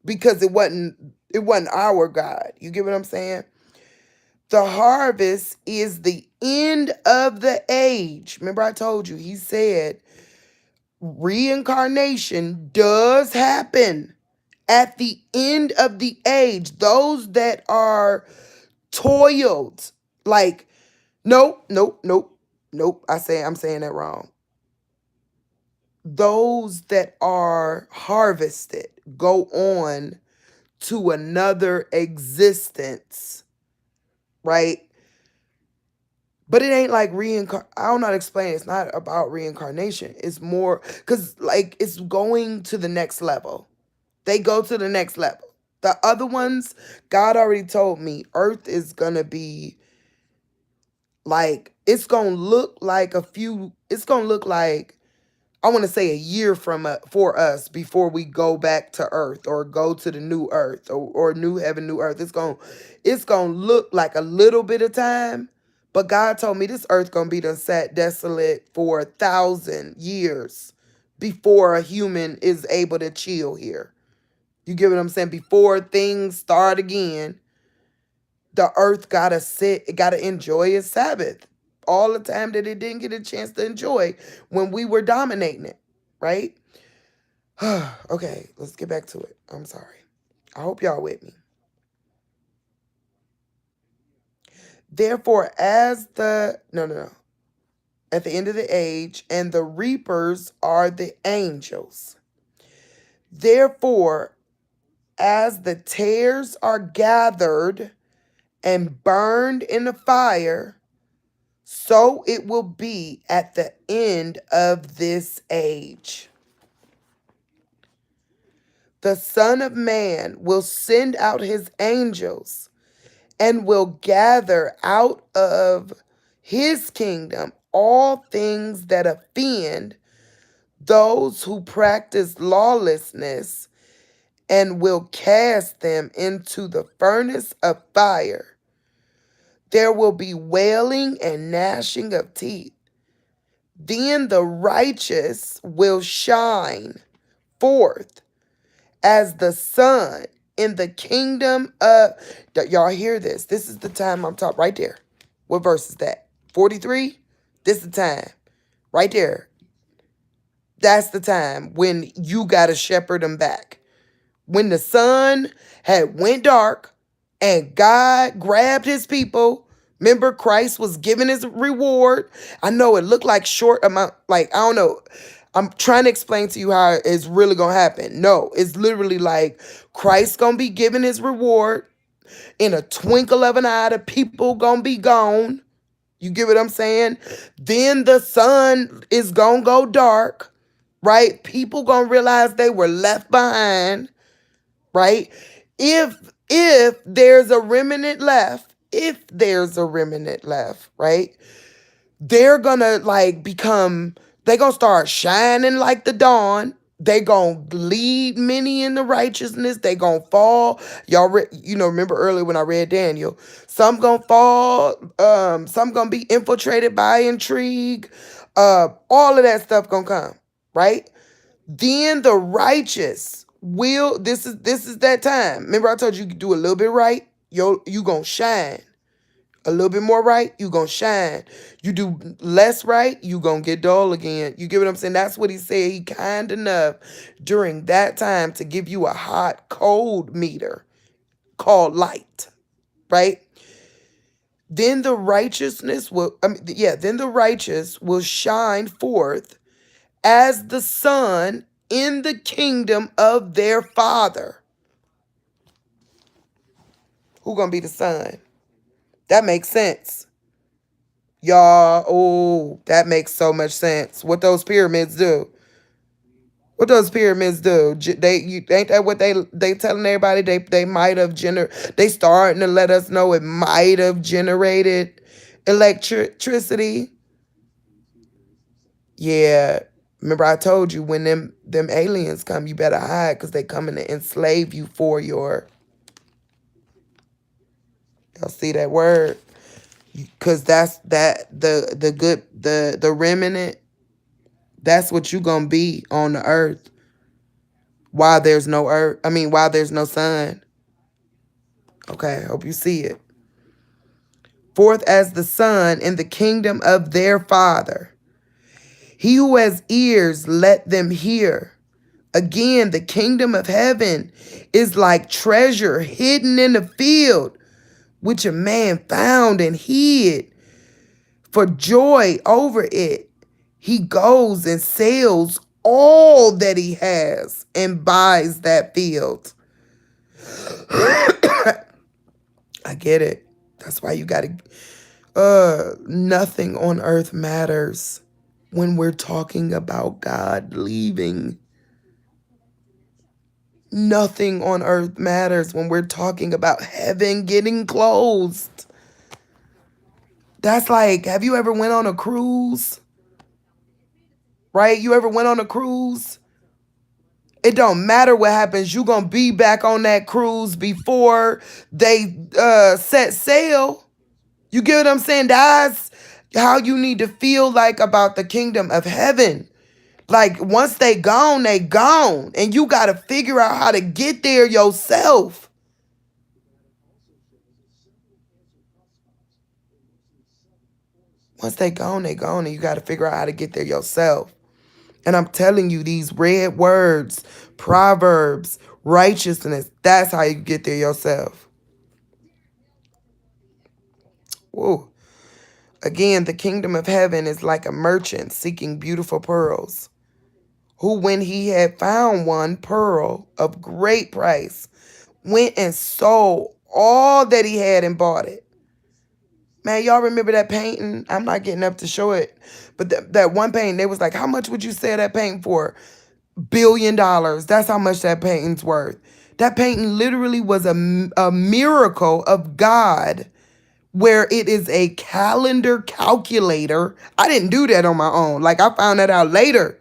Because it wasn't our God. You get what I'm saying? The harvest is the end of the age. Remember I told you, he said reincarnation does happen at the end of the age. Those that are toiled, like, nope. I'm saying that wrong. Those that are harvested go on to another existence, right? But it ain't like I don't know how to explain it. It's not about reincarnation. It's more because, like, it's going to the next level. They go to the next level. The other ones, God already told me, Earth is gonna be like, it's gonna look like I want to say a year for us before we go back to Earth or go to the new Earth or new heaven, new Earth. It's gonna look like a little bit of time, but God told me this Earth gonna be done sat desolate for 1,000 years before a human is able to chill here. You get what I'm saying? Before things start again, the earth gotta sit, it gotta enjoy its Sabbath. All the time that it didn't get a chance to enjoy when we were dominating it, right? Okay, let's get back to it. I'm sorry. I hope y'all with me. Therefore, as the no, at the end of the age, and the reapers are the angels. Therefore, as the tares are gathered and burned in the fire, so it will be at the end of this age. The Son of Man will send out his angels and will gather out of his kingdom all things that offend those who practice lawlessness, and will cast them into the furnace of fire. There will be wailing and gnashing of teeth. Then the righteous will shine forth as the sun in the kingdom of... Y'all hear this? This is the time I'm talking right there. What verse is that? 43? This is the time. Right there. That's the time when you got to shepherd them back. When the sun had went dark and God grabbed his people, remember Christ was giving his reward. I know it looked like short amount, like, I don't know. I'm trying to explain to you how it's really going to happen. No, it's literally like Christ going to be giving his reward. In a twinkle of an eye, the people going to be gone. You get what I'm saying? Then the sun is going to go dark, right? People going to realize they were left behind, right? If there's a remnant left, right? They're gonna like become, they gonna start shining like the dawn. They gonna lead many in the righteousness. They gonna fall. Y'all, remember earlier when I read Daniel, some gonna fall. Some gonna be infiltrated by intrigue. All of that stuff gonna come, right? Then the righteous will. This is that time. Remember I told you could do a little bit right. You gonna shine. A little bit more right, you gonna shine. You do less right, you gonna get dull again. You get what I'm saying? That's what he said. He kind enough during that time to give you a hot, cold meter called light, right? Then the righteousness will, then the righteous will shine forth as the sun in the kingdom of their Father. Who gonna be the sun? That makes sense. Y'all, oh, that makes so much sense. What those pyramids do? What those pyramids do? Ain't that what they telling everybody? They might have they starting to let us know it might have generated electricity. Yeah, remember I told you when them aliens come, you better hide because they coming to enslave you for your. Y'all see that word? Because that's the good, the remnant. That's what you gonna be on the earth while there's no earth. While there's no sun. Okay, hope you see it. Forth as the sun in the kingdom of their Father. He who has ears, let them hear. Again, the kingdom of heaven is like treasure hidden in the field, which a man found and hid. For joy over it, he goes and sells all that he has and buys that field. I get it. That's why you gotta, nothing on earth matters when we're talking about God leaving. Nothing on earth matters when we're talking about heaven getting closed. That's like, have you ever went on a cruise? Right? You ever went on a cruise? It don't matter what happens. You gonna be back on that cruise before they set sail. You get what I'm saying? That's how you need to feel like about the kingdom of heaven. Like, once they gone, they gone. And you got to figure out how to get there yourself. Once they gone, they gone. And you got to figure out how to get there yourself. And I'm telling you, these red words, proverbs, righteousness, that's how you get there yourself. Whoa. Again, the kingdom of heaven is like a merchant seeking beautiful pearls, who, when he had found one pearl of great price, went and sold all that he had and bought it. Man, y'all remember that painting? I'm not getting up to show it, but that one painting, they was like, how much would you sell that painting for? $1 billion. That's how much that painting's worth. That painting literally was a miracle of God, where it is a calendar calculator. I didn't do that on my own. Like, I found that out later.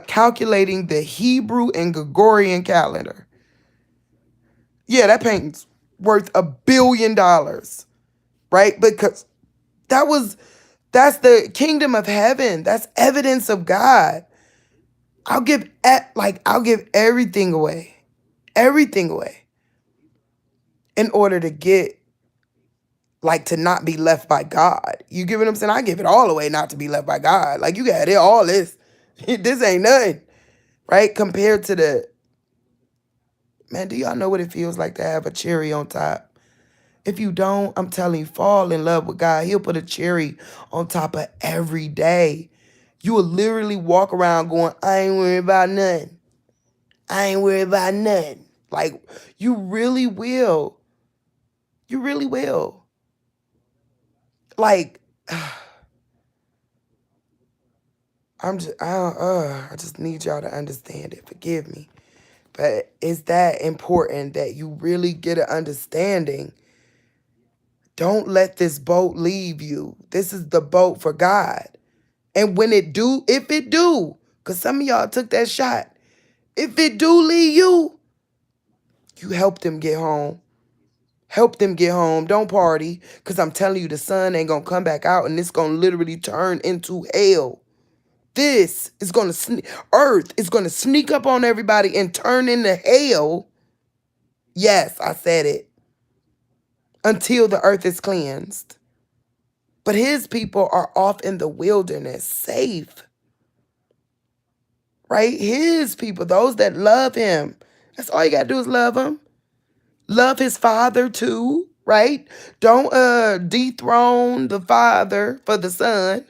Calculating the Hebrew and Gregorian calendar. Yeah, that painting's worth $1 billion, right? Because that's the kingdom of heaven. That's evidence of God. I'll give everything away. Everything away. In order to get, like, to not be left by God. You get what I'm saying? I give it all away not to be left by God. Like, you got it, all this. This ain't nothing, right? Compared to man, do y'all know what it feels like to have a cherry on top? If you don't, I'm telling you, fall in love with God. He'll put a cherry on top of every day. You will literally walk around going, I ain't worried about nothing. I ain't worried about nothing. Like, you really will. You really will. Like, I just need y'all to understand it. Forgive me. But it's that important that you really get an understanding. Don't let this boat leave you. This is the boat for God. And when it do, if it do, because some of y'all took that shot, if it do leave you, you help them get home. Help them get home. Don't party. Because I'm telling you, the sun ain't going to come back out and it's going to literally turn into hell. This is going to, earth is going to sneak up on everybody and turn into hell. Yes, I said it. Until the earth is cleansed. But his people are off in the wilderness, safe. Right? His people, those that love him. That's all you got to do is love him. Love his father too, right? Don't dethrone the father for the son.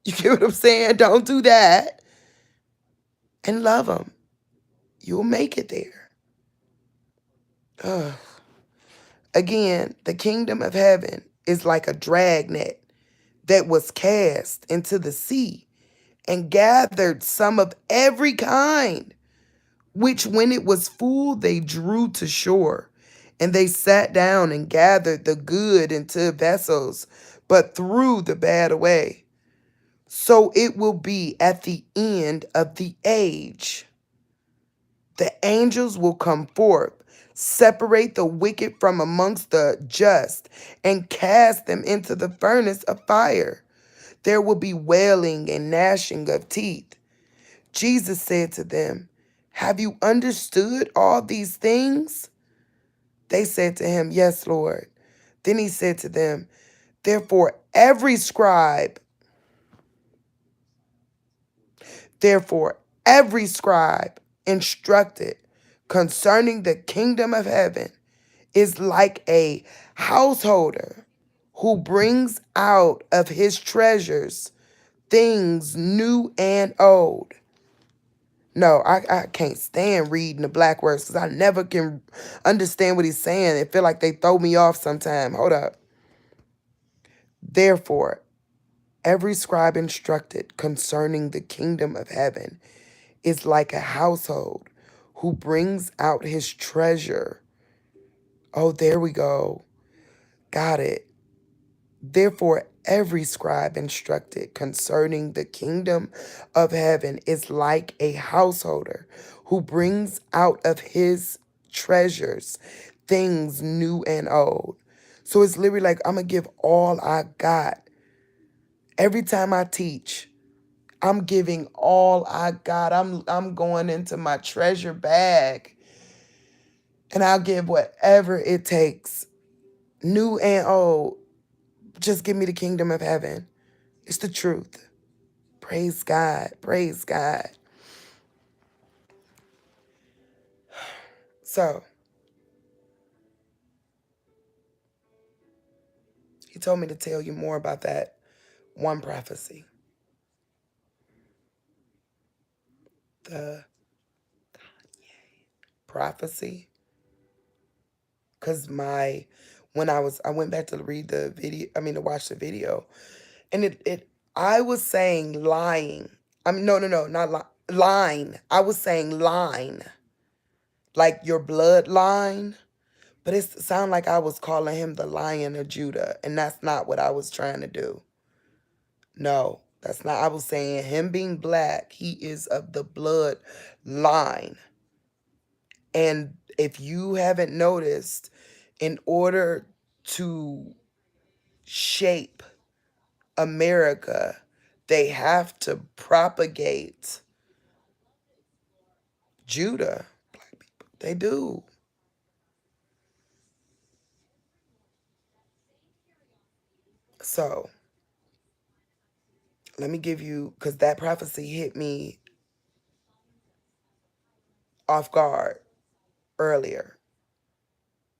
You get what I'm saying? Don't do that. And love him. You'll make it there. Ugh. Again, the kingdom of heaven is like a dragnet that was cast into the sea and gathered some of every kind, which when it was full, they drew to shore. And they sat down and gathered the good into vessels, but threw the bad away. So it will be at the end of the age. The angels will come forth, separate the wicked from amongst the just, and cast them into the furnace of fire. There will be wailing and gnashing of teeth. Jesus said to them, have you understood all these things? They said to him, yes, Lord. Then he said to them, therefore every scribe instructed concerning the kingdom of heaven is like a householder who brings out of his treasures things new and old. No, I can't stand reading the black words because I never can understand what he's saying. It feel like they throw me off sometime. Hold up. Therefore, every scribe instructed concerning the kingdom of heaven is like a household who brings out his treasure. Oh, there we go. Got it. Therefore, every scribe instructed concerning the kingdom of heaven is like a householder who brings out of his treasures things new and old. So it's literally like, I'm going to give all I got. Every time I teach, I'm giving all I got. I'm going into my treasure bag, and I'll give whatever it takes, new and old. Just give me the kingdom of heaven. It's the truth. Praise God. Praise God. So he told me to tell you more about that one prophecy. The prophecy. Cause I went back to read the video, to watch the video, and I was saying lying. No, not line. I was saying line, like your bloodline. But it sounded like I was calling him the Lion of Judah, and that's not what I was trying to do. No, that's not. I was saying him being black, he is of the blood line. And if you haven't noticed, in order to shape America, they have to propagate Judah. Black people, they do. So let me give you, because that prophecy hit me off guard earlier.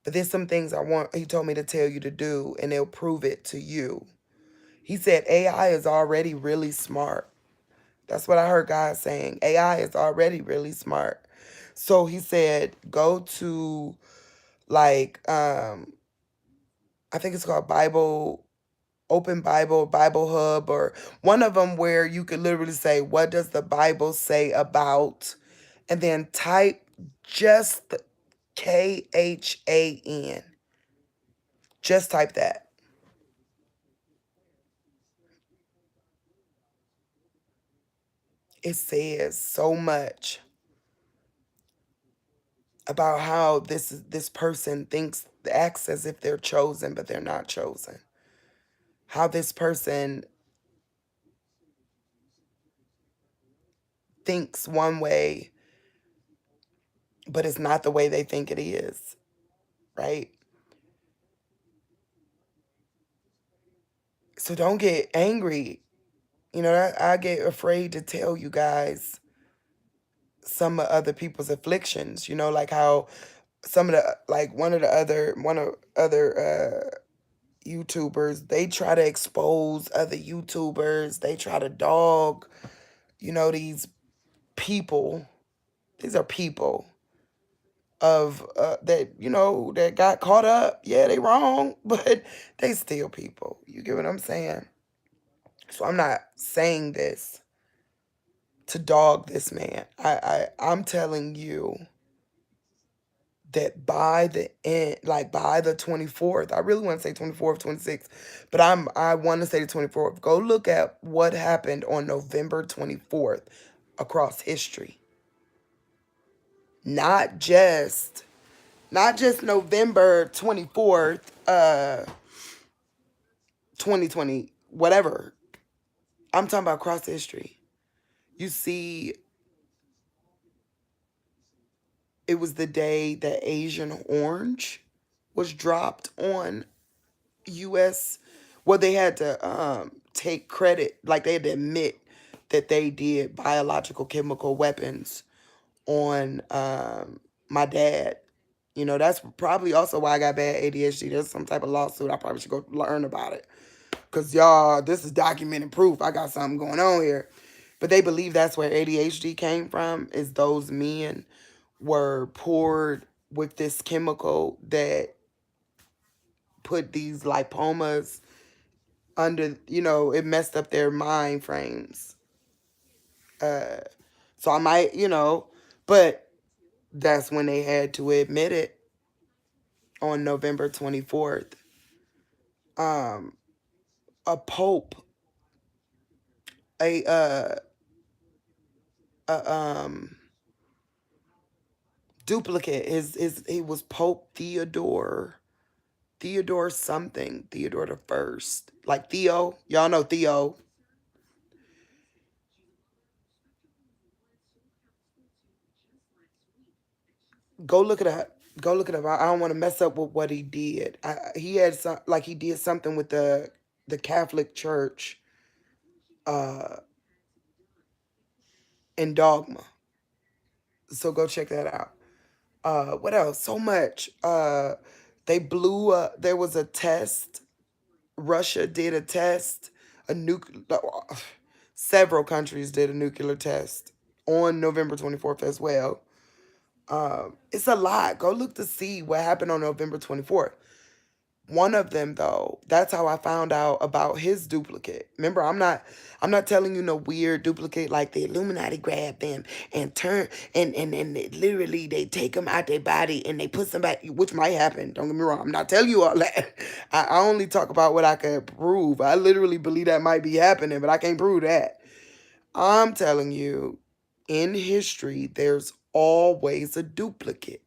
But there's some things he told me to tell you to do, and they'll prove it to you. He said AI is already really smart. That's what I heard God saying. AI is already really smart. So he said, go to like, I think it's called Open Bible Hub, or one of them where you could literally say, what does the Bible say about, and then type just the KHAN. Just type that. It says so much about how this person acts as if they're chosen, but they're not chosen. How this person thinks one way, but it's not the way they think it is, right? So don't get angry. I get afraid to tell you guys some of other people's afflictions, like how some of the, like one of other YouTubers, they try to expose other YouTubers. They try to dog, these people. These are people of that got caught up. Yeah, they wrong, but they still people. You get what I'm saying? So I'm not saying this to dog this man. I'm telling you that by the end, like by the 24th, I really want to say 24th, 26th, but I want to say the 24th. Go look at what happened on November 24th across history. Not just November 24th, 2020, whatever. I'm talking about across history. You see, it was the day that Agent Orange was dropped on US. Well, they had to take credit, like they had to admit that they did biological chemical weapons on my dad. That's probably also why I got bad ADHD. There's some type of lawsuit. I probably should go learn about it. Because y'all, this is documented proof. I got something going on here. But they believe that's where ADHD came from, is those men were poured with this chemical that put these lipomas under, it messed up their mind frames. So I might, but that's when they had to admit it on November 24th. A pope, a a duplicate. He was Pope Theodore something, Theodore the First, like Theo. Y'all know Theo. Go look it up. Go look it up. I don't want to mess up with what he did. He had some, like he did something with the Catholic Church uh in Dogma. So go check that out. What else? So much. They blew up. There was a test. Russia did a test. A nuclear. Several countries did a nuclear test on November 24th as well. It's a lot. Go look to see what happened on November 24th. One of them though, that's how I found out about his duplicate. Remember, I'm not telling you no weird duplicate like the Illuminati grabbed them and turn and literally they take them out their body and they put somebody, which might happen. Don't get me wrong. I'm not telling you all that. I only talk about what I can prove. I literally believe that might be happening, but I can't prove that. I'm telling you, in history, there's always a duplicate.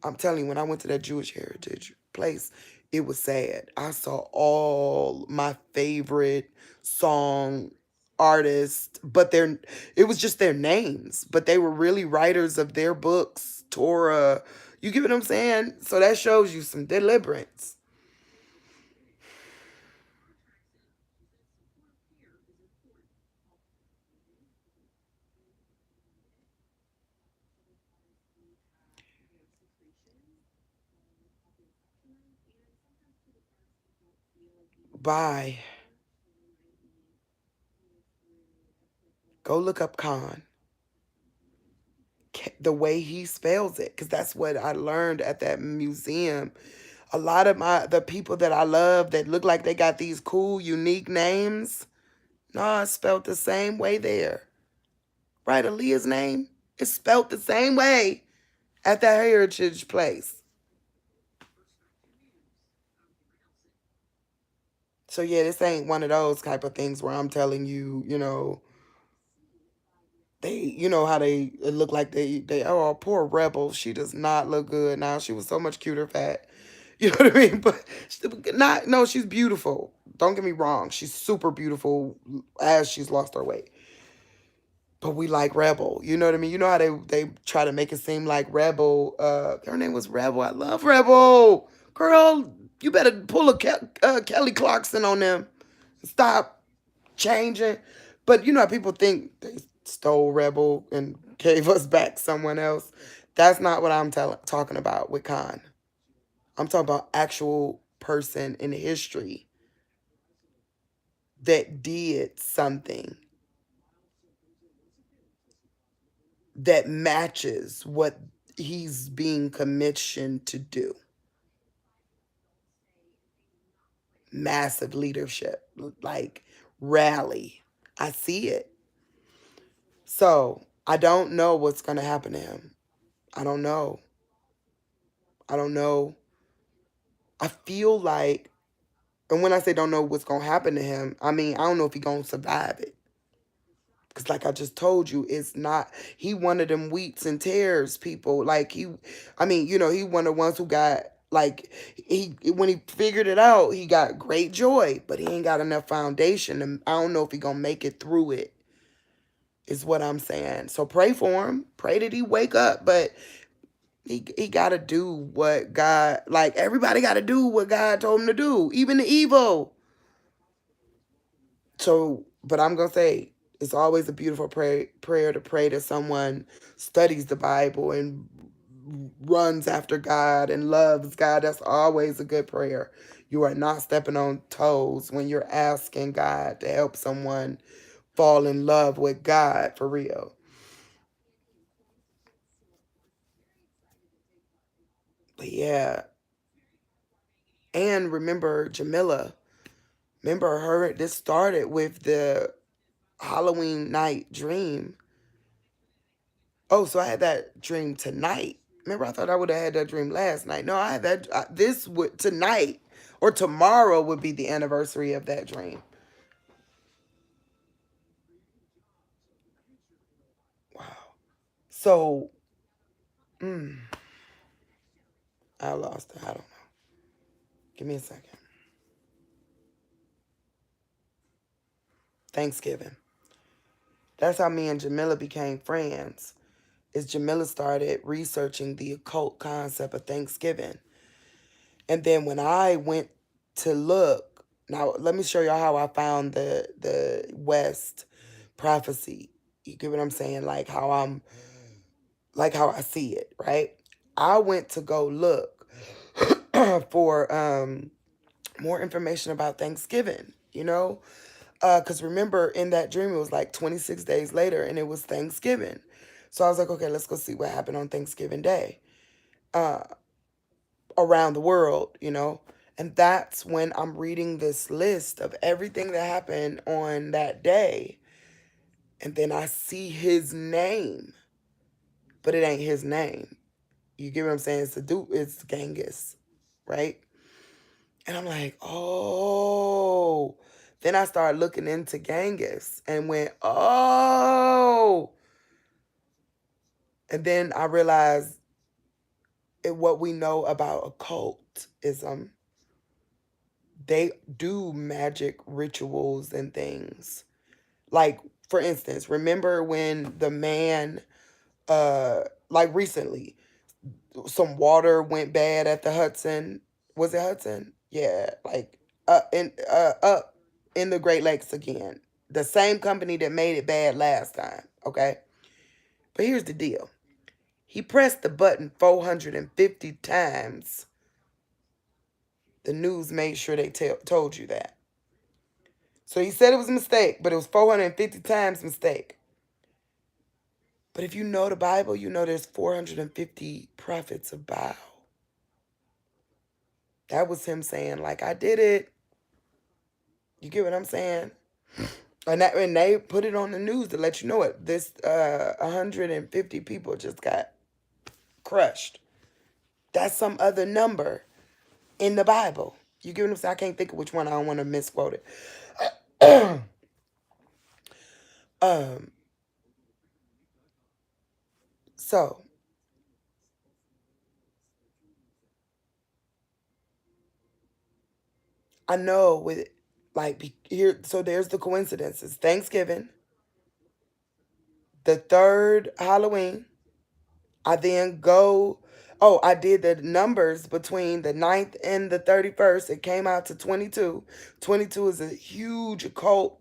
I'm telling you, when I went to that Jewish heritage place, it was sad. I saw all my favorite song artists, but it was just their names, but they were really writers of their books, Torah. You get what I'm saying? So that shows you some deliverance. Bye. Go look up Khan. The way he spells it, because that's what I learned at that museum. A lot of the people that I love that look like they got these cool, unique names, no, it's spelled the same way there. Right, Aaliyah's name is spelled the same way at that heritage place. So yeah, this ain't one of those type of things where I'm telling you, they, how they look like they oh poor rebel. She does not look good now. She was so much cuter fat. You know what I mean? But not no, she's beautiful. Don't get me wrong. She's super beautiful as she's lost her weight. But we like Rebel. You know what I mean? You know how they try to make it seem like Rebel. Her name was Rebel. I love Rebel. Girl, you better pull a Kelly Clarkson on them. Stop changing. But you know how people think they stole Rebel and gave us back someone else. That's not what I'm talking about with Khan. I'm talking about actual person in history that did something that matches what he's being commissioned to do. Massive leadership, like rally. I see it. So I don't know what's going to happen to him. I don't know. I don't know. I feel like, and when I say don't know what's going to happen to him, I mean, I don't know if he's going to survive it. Because like I just told you, it's not, he one of them wheats and tears people. Like I mean, he one of the ones who got, like, when he figured it out, he got great joy, but he ain't got enough foundation. And I don't know if he gonna make it through it, is what I'm saying. So pray for him. Pray that he wake up, but he got to do what God, like everybody got to do what God told him to do, even the evil. So, but I'm going to say, it's always a beautiful prayer to pray that someone studies the Bible and runs after God and loves God. That's always a good prayer. You are not stepping on toes when you're asking God to help someone fall in love with God for real. But yeah, and remember Jamila. Remember her, this started with the Halloween night dream. Oh, so I had that dream tonight. Remember, I thought I would have had that dream last night. No, I had that. This would tonight or tomorrow would be the anniversary of that dream. Wow. So, mm, I lost it. I don't know. Give me a second. Thanksgiving. That's how me and Jamila became friends. is Jamila started researching the occult concept of Thanksgiving. And then when I went to look, now let me show y'all how I found the West prophecy. You get what I'm saying? Like how I see it, right? I went to go look for more information about Thanksgiving, because remember in that dream it was like 26 days later and it was Thanksgiving. So I was like, okay, let's go see what happened on Thanksgiving Day around the world. And that's when I'm reading this list of everything that happened on that day. And then I see his name, but it ain't his name. You get what I'm saying? It's Genghis, right? And I'm like, oh. Then I started looking into Genghis and went, oh. And then I realized what we know about occultism. They do magic rituals and things. Like, for instance, remember when the man, like recently, some water went bad at the Hudson. Was it Hudson? Yeah, like up in the Great Lakes again. The same company that made it bad last time. Okay, but here's the deal. He pressed the button 450 times. The news made sure they told you that. So he said it was a mistake, but it was 450 times mistake. But if you know the Bible, you know there's 450 prophets of Baal. That was him saying, like, I did it. You get what I'm saying? And they put it on the news to let you know it. This 150 people just got crushed. That's some other number in the Bible. You get what I'm saying? I can't think of which one. I don't want to misquote it. So I know with like here. So there's the coincidences. Thanksgiving, the third Halloween. I then go. Oh, I did the numbers between the 9th and the 31st. It came out to 22. 22 is a huge occult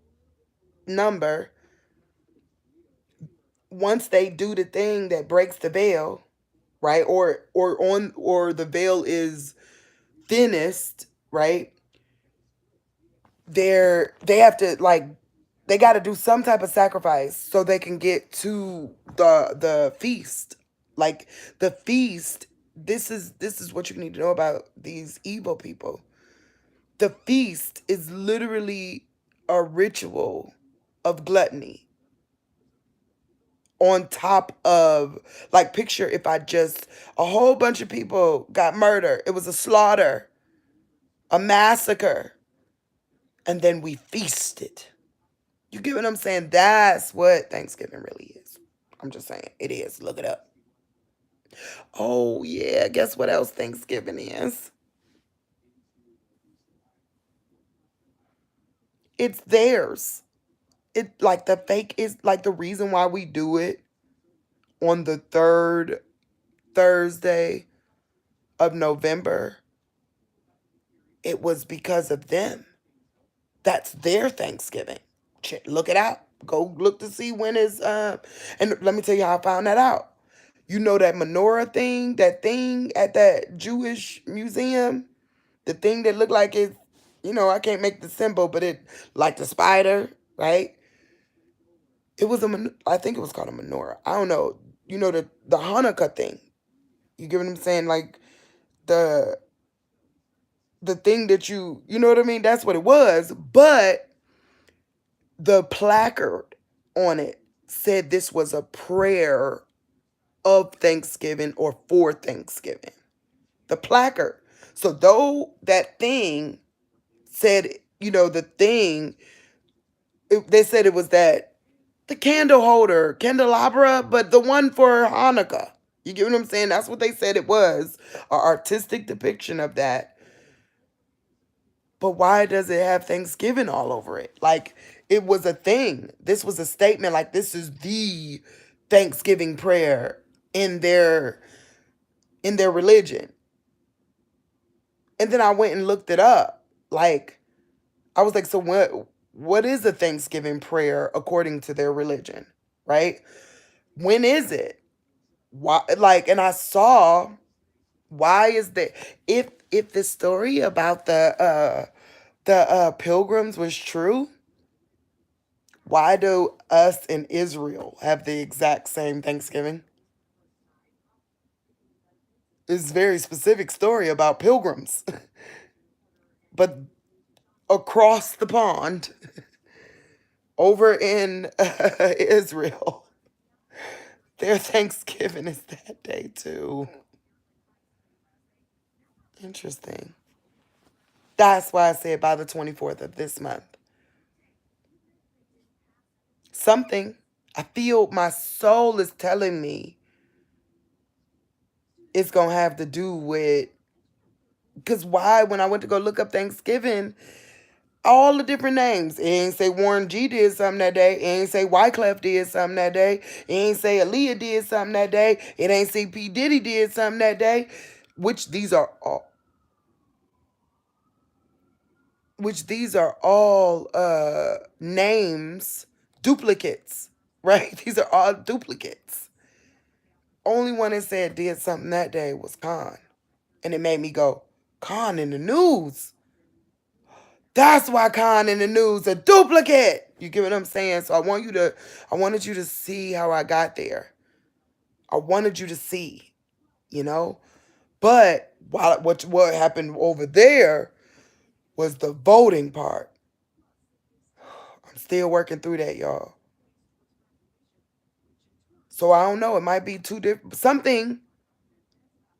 number. Once they do the thing that breaks the veil, right? Or the veil is thinnest, right? They have to like they got to do some type of sacrifice so they can get to the feast. Like the feast, this is what you need to know about these evil people. The feast is literally a ritual of gluttony on top of, like, picture if I just a whole bunch of people got murdered. It was a slaughter, a massacre, and then we feasted. You get what I'm saying? That's what Thanksgiving really is. I'm just saying. It is. Look it up. Oh, yeah. Guess what else Thanksgiving is? It's theirs. It like the fake is like the reason why we do it on the third Thursday of November. It was because of them. That's their Thanksgiving. Look it out. Go look to see when is and let me tell you how I found that out. You know that menorah thing, that thing at that Jewish museum, the thing that looked like it, I can't make the symbol, but it like the spider, right? It was I think it was called a menorah. I don't know. You know the Hanukkah thing. You get what I'm saying? Like the the thing that you know what I mean? That's what it was. But the placard on it said this was a prayer of Thanksgiving or for Thanksgiving. The placard. So though that thing said, the thing, they said it was the candle holder, candelabra, but the one for Hanukkah. You get what I'm saying? That's what they said it was, an artistic depiction of that. But why does it have Thanksgiving all over it? Like, it was a thing. This was a statement, like, this is the Thanksgiving prayer in their religion. And then I went and looked it up. Like, I was like, so what is a Thanksgiving prayer according to their religion? Right? When is it? Why, like, and I saw, why is that, if the story about the pilgrims was true, why do us in Israel have the exact same Thanksgiving? It's a very specific story about pilgrims. But across the pond, over in Israel, their Thanksgiving is that day too. Interesting. That's why I said by the 24th of this month. Something I feel my soul is telling me it's going to have to do with, because why, when I went to go look up Thanksgiving, all the different names. It ain't say Warren G did something that day. It ain't say Wyclef did something that day. It ain't say Aaliyah did something that day. It ain't say P. Diddy did something that day. Which these are all names, duplicates, right? These are all duplicates. Only one that said did something that day was Khan. And it made me go, Khan in the news. That's why Khan in the news a duplicate. You get what I'm saying? So I wanted you to see how I got there. I wanted you to see, you know? But what happened over there was the voting part. I'm still working through that, y'all. So I don't know. It might be two different something.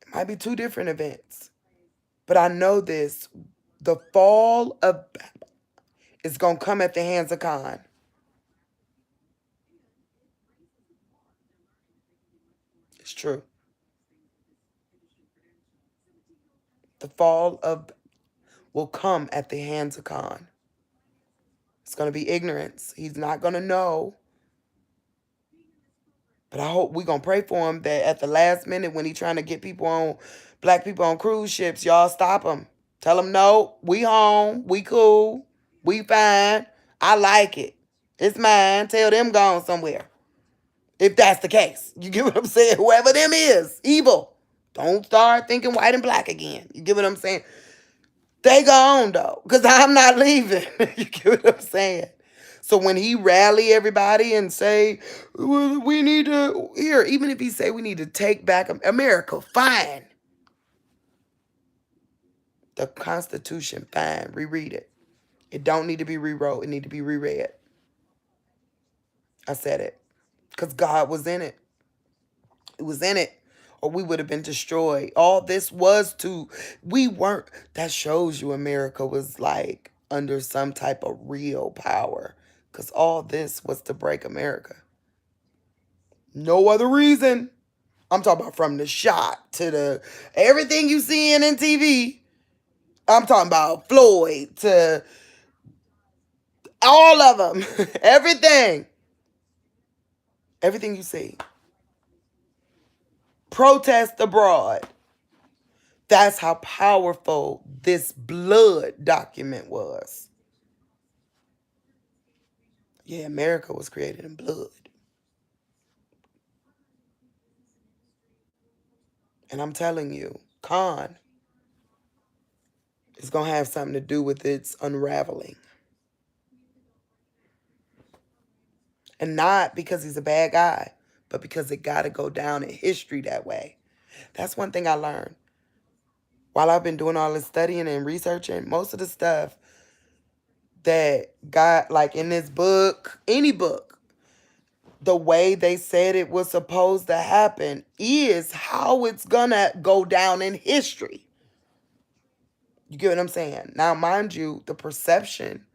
It might be two different events. But I know this. The fall of is gonna come at the hands of Khan. It's true. The fall of will come at the hands of Khan. It's gonna be ignorance. He's not gonna know. But I hope we're gonna pray for him that at the last minute when he's trying to get black people on cruise ships, y'all stop him. Tell him no, we home, we cool, we fine. I like it. It's mine. Tell them gone somewhere. If that's the case. You get what I'm saying? Whoever them is, evil. Don't start thinking white and black again. You get what I'm saying? They gone though, because I'm not leaving. You get what I'm saying? So when he rally everybody and say, "Well, we need to, here, even if he say we need to take back America, fine. The Constitution, fine, reread it. It don't need to be rewrote. It need to be reread. I said it. Because God was in it. It was in it. Or we would have been destroyed. All this was we weren't, that shows you America was like under some type of real power. Because all this was to break America. No other reason. I'm talking about from the shot to the everything you seeing in TV. I'm talking about Floyd to all of them. Everything. Everything you see. Protest abroad. That's how powerful this blood document was. Yeah, America was created in blood. And I'm telling you, Khan is going to have something to do with its unraveling. And not because he's a bad guy, but because it got to go down in history that way. That's one thing I learned. While I've been doing all this studying and researching, most of the stuff that got, like in this book, any book, the way they said it was supposed to happen is how it's gonna go down in history. You get what I'm saying? Now, mind you, the perception,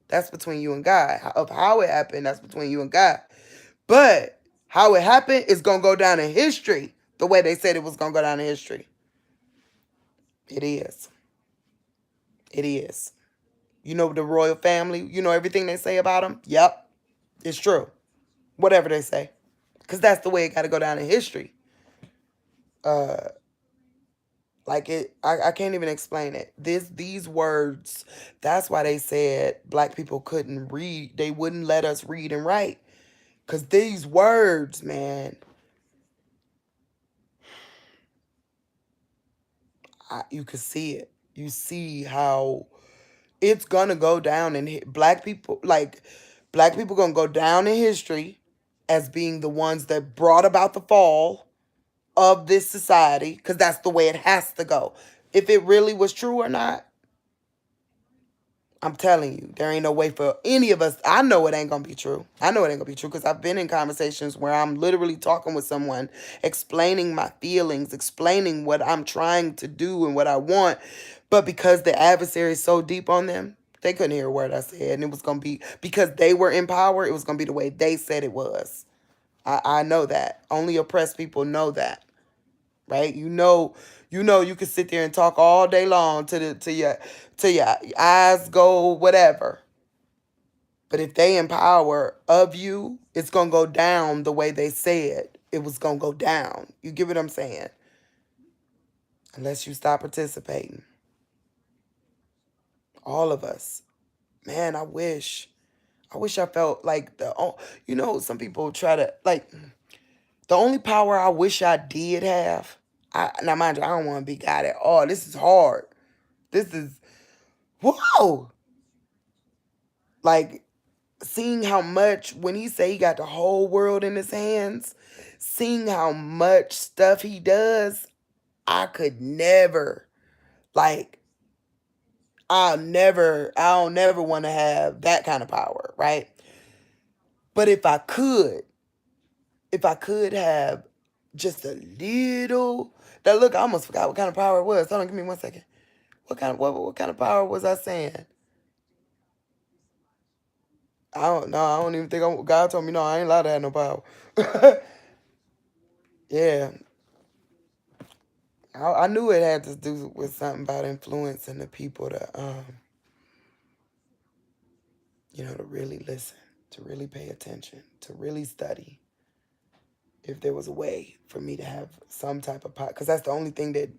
that's between you and God. Of how it happened, that's between you and God. But how it happened is gonna go down in history the way they said it was gonna go down in history. It is. It is. You know the royal family, you know everything they say about them? Yep, it's true. Whatever they say. Because that's the way it got to go down in history. Like I can't even explain it. These words, that's why they said black people couldn't read. They wouldn't let us read and write. Cause these words, man, you could see it. You see how it's gonna go down in black people, like black people gonna go down in history as being the ones that brought about the fall of this society, because that's the way it has to go. If it really was true or not, I'm telling you, there ain't no way for any of us. I know it ain't gonna be true. I know it ain't gonna be true because I've been in conversations where I'm literally talking with someone, explaining my feelings, explaining what I'm trying to do and what I want. But because the adversary is so deep on them, they couldn't hear a word I said. And it was gonna be because they were in power, it was gonna be the way they said it was. I know that. Only oppressed people know that. Right? You can sit there and talk all day long to your eyes go whatever. But if they in power of you, it's gonna go down the way they said it was gonna go down. You get what I'm saying? Unless you stop participating. All of us. Man, I wish. I wish I felt like some people try to like the only power I wish I did have. Now mind you, I don't want to be God at all. This is hard. This is whoa. Like seeing how much when he say he got the whole world in his hands, seeing how much stuff he does, I could never like I don't never want to have that kind of power, right? But if I could have just a little that look, I almost forgot what kind of power it was. Hold on, give me 1 second. What kind of power was I saying? I don't know. I don't even think God told me no. I ain't allowed to have no power. Yeah, I knew it had to do with something about influencing the people to to really listen, to really pay attention, to really study. If there was a way for me to have some type of power, because that's the only thing that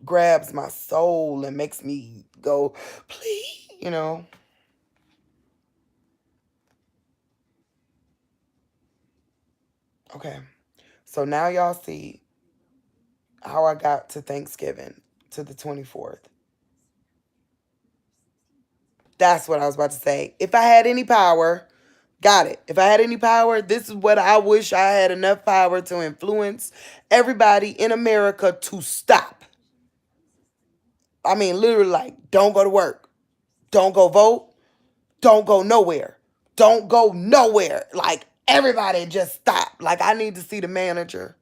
grabs my soul and makes me go, please. Okay, so now y'all see how I got to Thanksgiving, to the 24th. That's what I was about to say. If I had any power, got it. If I had any power, this is what I wish I had enough power to influence everybody in America to stop. I mean, literally, like, don't go to work, don't go vote, don't go nowhere, don't go nowhere. Like, everybody just stop. Like, I need to see the manager,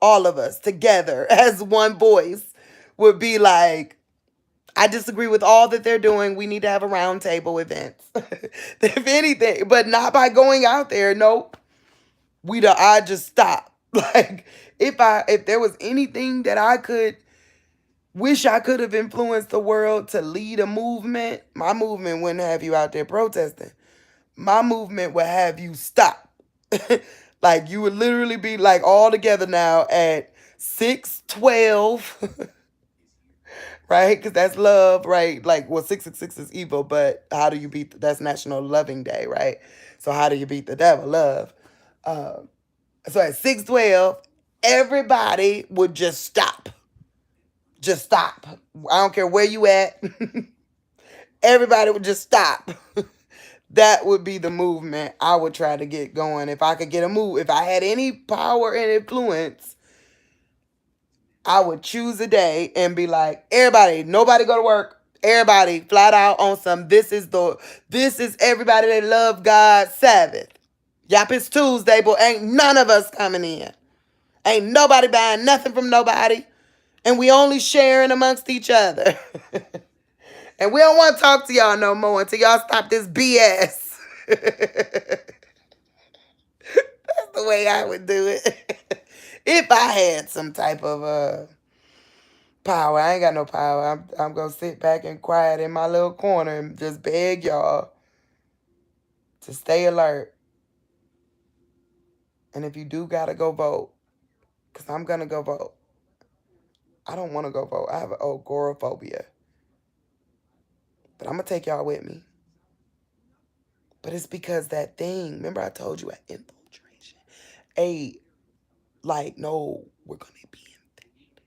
all of us together as one voice would be like, I disagree with all that they're doing. We need to have a roundtable event, if anything, but not by going out there. Nope. I just stop. Like if there was anything that I could wish I could have influenced the world to lead a movement, my movement wouldn't have you out there protesting. My movement would have you stop. Like you would literally be like all together now at 6:12. Right? Because that's love, right? Like, well, 666 is evil, but how do you that's National Loving Day, right? So how do you beat the devil? Love. So at 6:12, everybody would just stop. Just stop. I don't care where you at. Everybody would just stop. That would be the movement I would try to get going. If I could get a move, if I had any power and influence, I would choose a day and be like, everybody, nobody go to work. Everybody flat out on some. This is everybody that love God Sabbath. Yep, it's Tuesday, but ain't none of us coming in. Ain't nobody buying nothing from nobody. And we only sharing amongst each other. And we don't want to talk to y'all no more until y'all stop this BS. That's the way I would do it. If I had some type of power. I ain't got no power. I'm gonna sit back and quiet in my little corner and just beg y'all to stay alert. And if you do gotta go vote, Because I'm going to go vote. I don't want to go vote. I have agoraphobia. But I'm going to take y'all with me. But it's because that thing, remember I told you, infiltration. No, we're going to be infected.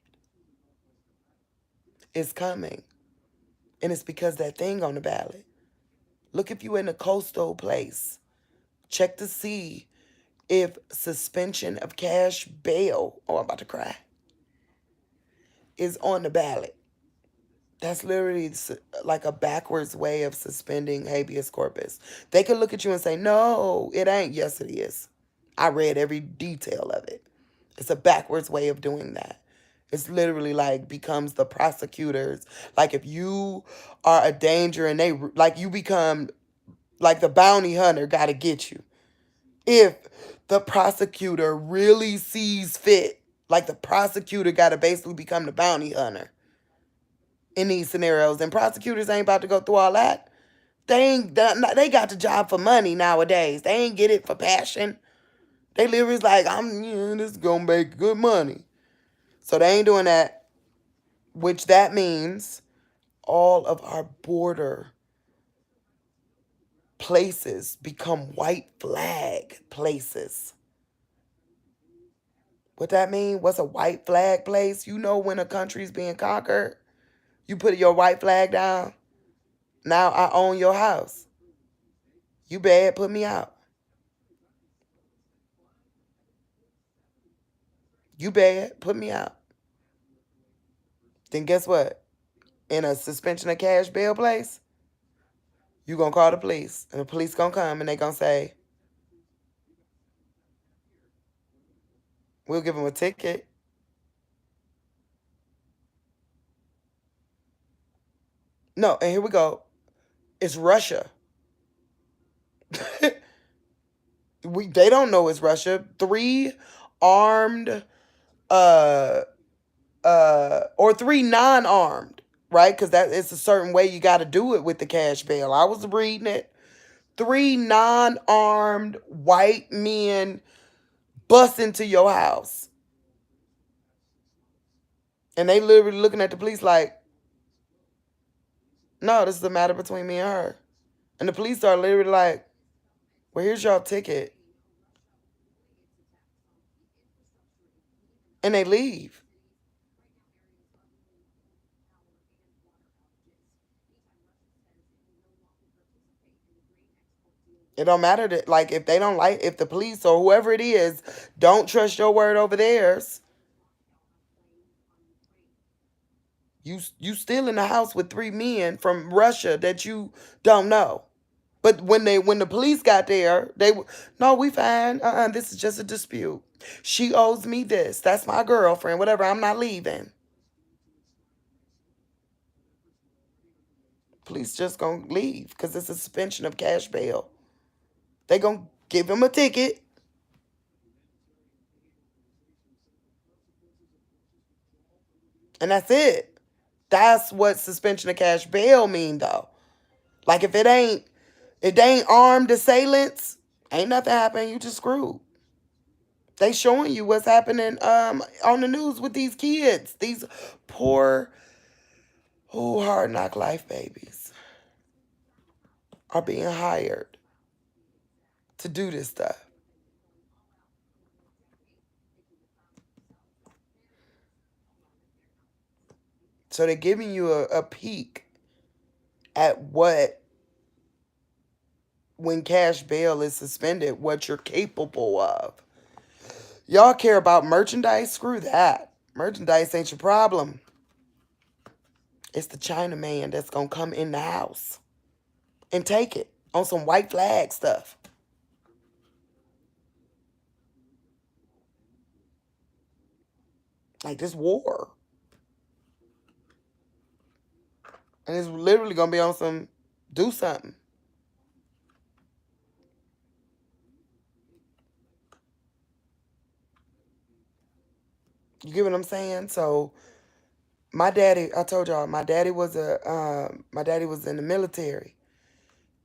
It's coming. And it's because that thing on the ballot. Look, if you're in a coastal place, check to see if suspension of cash bail, oh, I'm about to cry, is on the ballot. That's literally like a backwards way of suspending habeas corpus. They could look at you and say, no, it ain't. Yes, it is. I read every detail of it. It's a backwards way of doing that. It's literally like becomes the prosecutors. Like if you are a danger and you become like the bounty hunter got to get you. If the prosecutor really sees fit, like the prosecutor got to basically become the bounty hunter in these scenarios. And prosecutors ain't about to go through all that. They got the job for money nowadays. They ain't get it for passion. They literally like, this is gonna make good money. So they ain't doing that, which that means all of our border places become white flag places. What that mean? What's a white flag place? You know when a country's being conquered, you put your white flag down. Now I own your house. You bad, put me out. You bad, put me out. Then guess what? In a suspension of cash bail place, you gonna call the police. And the police gonna come and they gonna say, we'll give them a ticket. No, and here we go. It's Russia. They don't know it's Russia. 3 armed uh or 3 non-armed, right? Because that it's a certain way you got to do it with the cash bail. I was reading it. 3 non-armed white men bust into your house, and they literally looking at the police like, "No, this is a matter between me and her." And the police are literally like, "Well, here's your ticket," and they leave. It don't matter that, like, if they don't like, if the police or whoever it is don't trust your word over theirs, you still in the house with 3 men from Russia that you don't know. But when the police got there, no, we fine. This is just a dispute. She owes me this. That's my girlfriend. Whatever. I'm not leaving. Police just gonna leave because it's a suspension of cash bail. They gonna give him a ticket, and that's it. That's what suspension of cash bail mean, though. Like if it ain't armed assailants, ain't nothing happening. You just screwed. They showing you what's happening on the news with these kids, these poor, hard knock life babies are being hired to do this stuff. So they're giving you a peek at when cash bail is suspended, what you're capable of. Y'all care about merchandise? Screw that. Merchandise ain't your problem. It's the Chinaman that's gonna come in the house and take it on some white flag stuff. Like this war. And it's literally gonna be on some do something. You get what I'm saying? So my daddy, I told y'all, my daddy was in the military.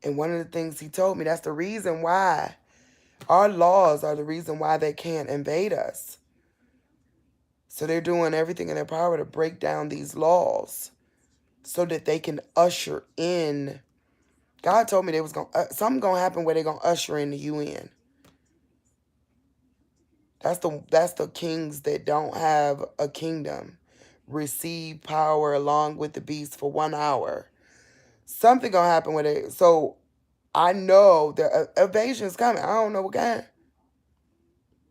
And one of the things he told me, that's the reason why our laws are the reason why they can't invade us. So they're doing everything in their power to break down these laws so that they can usher in. God told me they was going something gonna happen where they're gonna usher in the UN. That's the kings that don't have a kingdom receive power along with the beast for 1 hour. Something gonna happen with it. So I know the evasion is coming. I don't know what kind,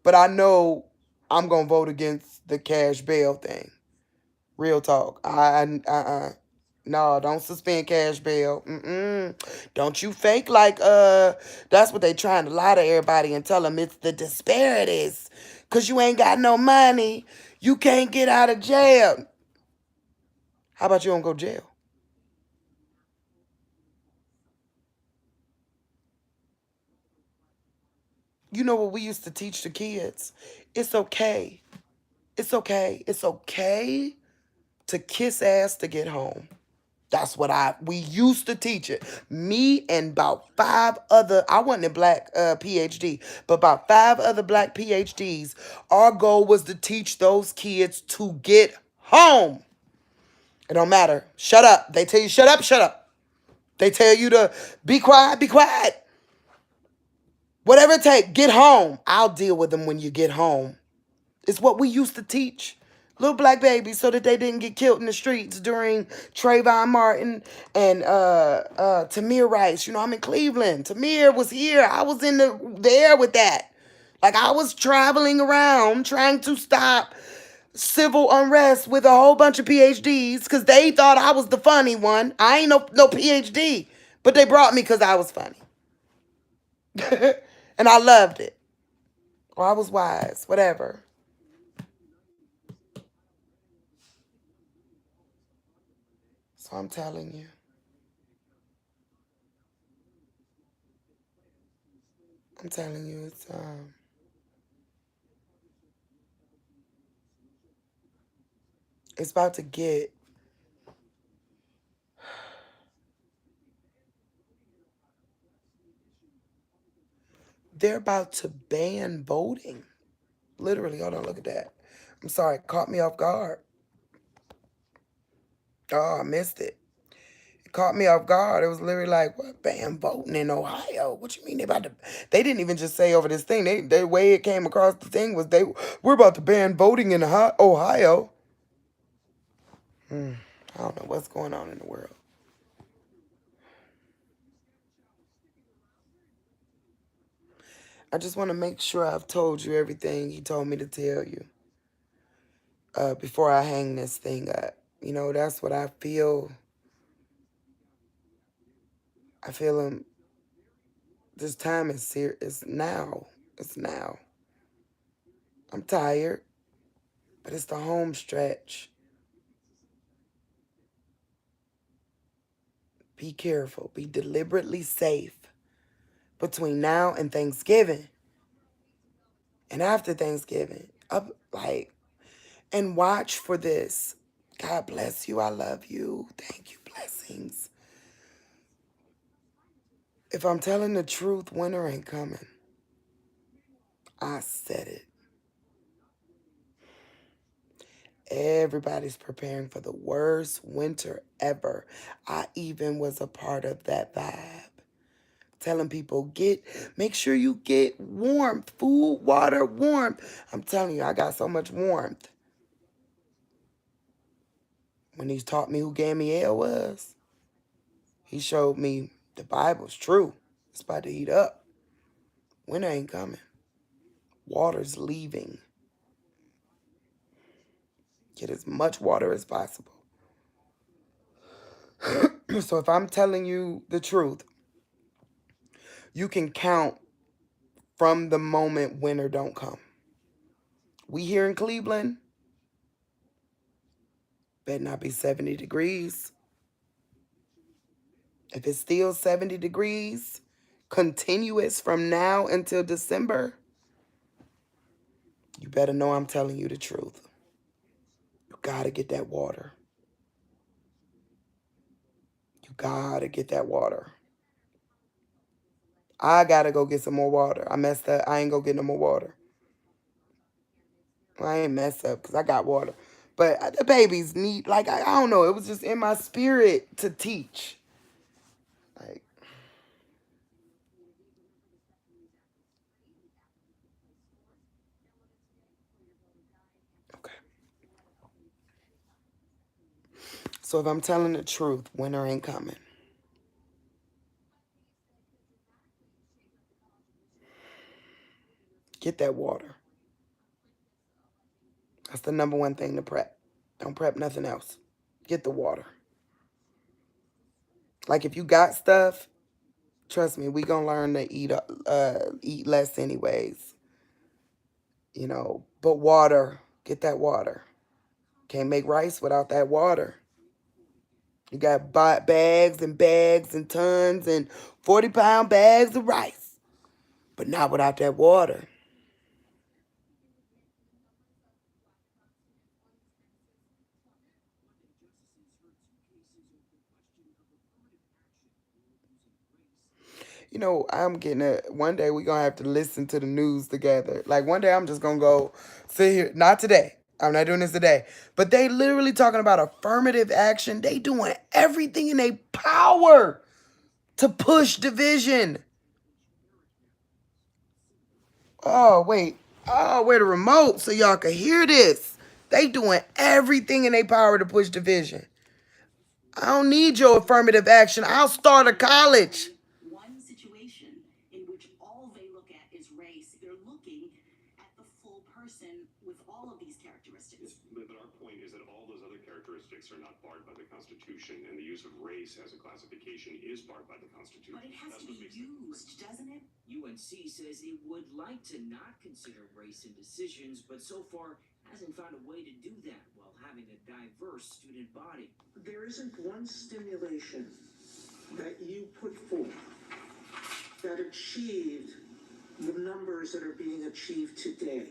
but I know I'm gonna vote against the cash bail thing. Real talk. No, don't suspend cash bail. Don't you fake like that's what they trying to lie to everybody and tell them it's the disparities. Cause you ain't got no money. You can't get out of jail. How about you don't go to jail? You know what we used to teach the kids? It's okay. It's okay. It's okay to kiss ass to get home. That's what we used to teach it. Me and about five other, I wasn't a black PhD, but about five other black PhDs, our goal was to teach those kids to get home. It don't matter. Shut up. They tell you shut up, shut up. They tell you to be quiet, be quiet. Whatever it takes, get home. I'll deal with them when you get home. It's what we used to teach little black babies so that they didn't get killed in the streets during Trayvon Martin and Tamir Rice. You know, I'm in Cleveland. Tamir was here. I was in there with that. Like I was traveling around trying to stop civil unrest with a whole bunch of PhDs because they thought I was the funny one. I ain't no PhD, but they brought me because I was funny. And I loved it. Or I was wise, whatever. So I'm telling you. I'm telling you, it's about to get. They're about to ban voting. Literally, hold on, look at that. I'm sorry, caught me off guard. Oh, I missed it. It caught me off guard. It was literally like, what, ban voting in Ohio? What you mean they about to? They didn't even just say over this thing. The way it came across the thing was we're about to ban voting in Ohio. I don't know what's going on in the world. I just want to make sure I've told you everything he told me to tell you before I hang this thing up. You know, that's what I feel. I feel this time is serious. It's now. It's now. I'm tired, but it's the home stretch. Be careful. Be deliberately safe between now and Thanksgiving and after Thanksgiving. Up like and watch for this. God bless you. I love you. Thank you. Blessings. If I'm telling the truth, winter ain't coming. I said it. Everybody's preparing for the worst winter ever. I even was a part of that vibe. Telling people, make sure you get warmth, food, water, warmth. I'm telling you, I got so much warmth. When he taught me who Gamaliel was, he showed me the Bible's true. It's about to heat up. Winter ain't coming. Water's leaving. Get as much water as possible. So if I'm telling you the truth, you can count from the moment winter don't come. We here in Cleveland, better not be 70 degrees. If it's still 70 degrees, continuous from now until December, you better know I'm telling you the truth. You gotta get that water. You gotta get that water. I gotta go get some more water. I messed up. I ain't go get no more water. Well, I ain't mess up because I got water. But the babies need, like, I don't know. It was just in my spirit to teach. Like, okay. So if I'm telling the truth, winter ain't coming. Get that water. That's the number one thing to prep. Don't prep nothing else. Get the water. Like if you got stuff, trust me, we gonna learn to eat less anyways. You know, but water, get that water. Can't make rice without that water. You got bags and bags and tons and 40-pound bags of rice, but not without that water. You know, I'm getting one day we gonna have to listen to the news together. Like one day I'm just gonna go sit here. Not today. I'm not doing this today. But they literally talking about affirmative action. They doing everything in their power to push division. Oh, wait. Oh, where the remote so y'all can hear this. They doing everything in their power to push division. I don't need your affirmative action. I'll start a college. One situation in which all they look at is race. They're looking at the full person with all of these characteristics. Yes, but our point is that all those other characteristics are not barred by the Constitution, and the use of race as a classification is barred by the Constitution. But it has to be used, doesn't it? UNC says it would like to not consider race in decisions, but so far hasn't found a way to do that while having a diverse student body. There isn't one stimulation that you put forth that achieved the numbers that are being achieved today.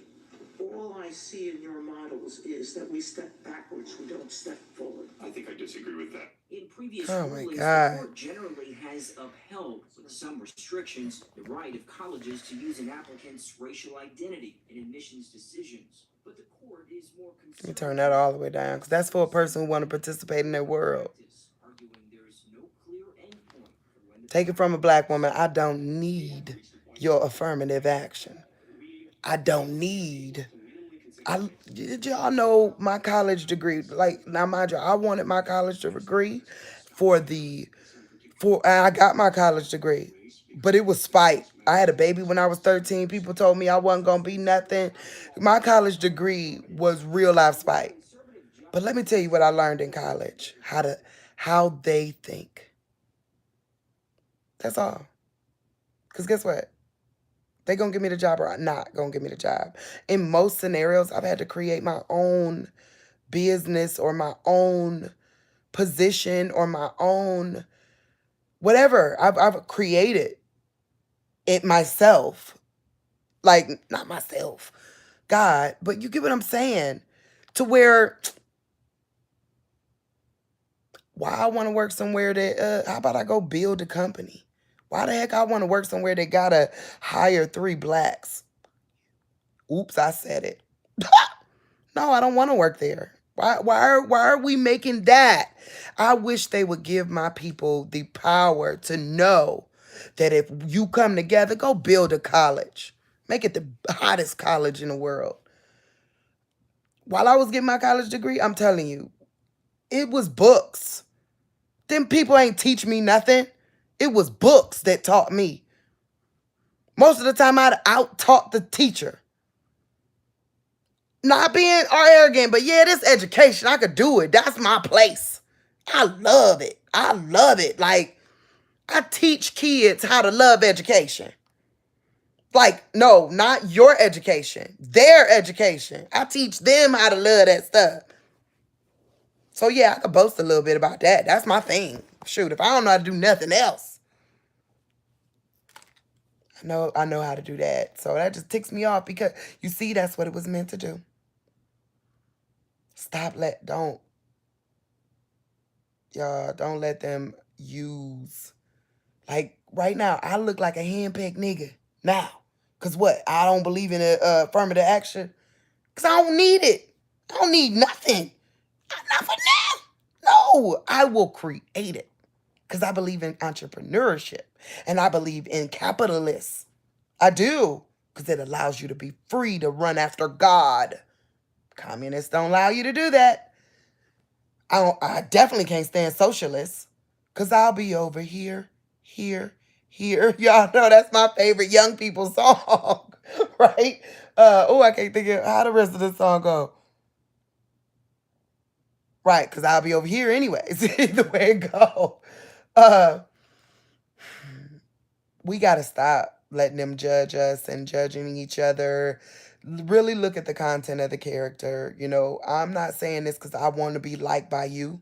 All I see in your models is that we step backwards, we don't step forward. I think I disagree with that. In previous rulings, the court generally has upheld, with some restrictions, the right of colleges to use an applicant's racial identity in admissions decisions. But the court is more concerned. Let me turn that all the way down, because that's for a person who want to participate in their world. Take it from a black woman. I don't need your affirmative action. I don't need. Did y'all know my college degree? Like, now mind you, I wanted my college degree I got my college degree, but it was spite. I had a baby when I was 13. People told me I wasn't gonna be nothing. My college degree was real life spite. But let me tell you what I learned in college. How they think. That's all. Cause guess what? They gonna give me the job or not gonna give me the job. In most scenarios, I've had to create my own business or my own position or my own whatever. I've created it myself. Like, not myself, God, but you get what I'm saying? To where, why I want to work somewhere that, how about I go build a company? Why the heck I want to work somewhere that gotta hire 3 blacks? Oops, I said it. No, I don't want to work there. Why are we making that? I wish they would give my people the power to know that if you come together, go build a college. Make it the hottest college in the world. While I was getting my college degree, I'm telling you, it was books. Them people ain't teach me nothing. It was books that taught me. Most of the time, I'd out-taught the teacher. Not being arrogant, but yeah, this education, I could do it. That's my place. I love it. I love it. Like, I teach kids how to love education. Like, no, not your education. Their education. I teach them how to love that stuff. So yeah, I could boast a little bit about that. That's my thing. Shoot, if I don't know how to do nothing else, I know how to do that. So that just ticks me off because you see that's what it was meant to do. Don't let them use, like right now, I look like a handpicked nigga now. Cause what? I don't believe in affirmative action. Because I don't need it. I don't need nothing. Not for now. No, I will create it. Because I believe in entrepreneurship. And I believe in capitalists. I do. Because it allows you to be free to run after God. Communists don't allow you to do that. I definitely can't stand socialists. Because I'll be over here, here, here. Y'all know that's my favorite young people song. Right? I can't think of how the rest of the song go. Right, because I'll be over here anyways. Either way it go. Uh, we got to stop letting them judge us and judging each other. Really look at the content of the character. You know, I'm not saying this because I want to be liked by you.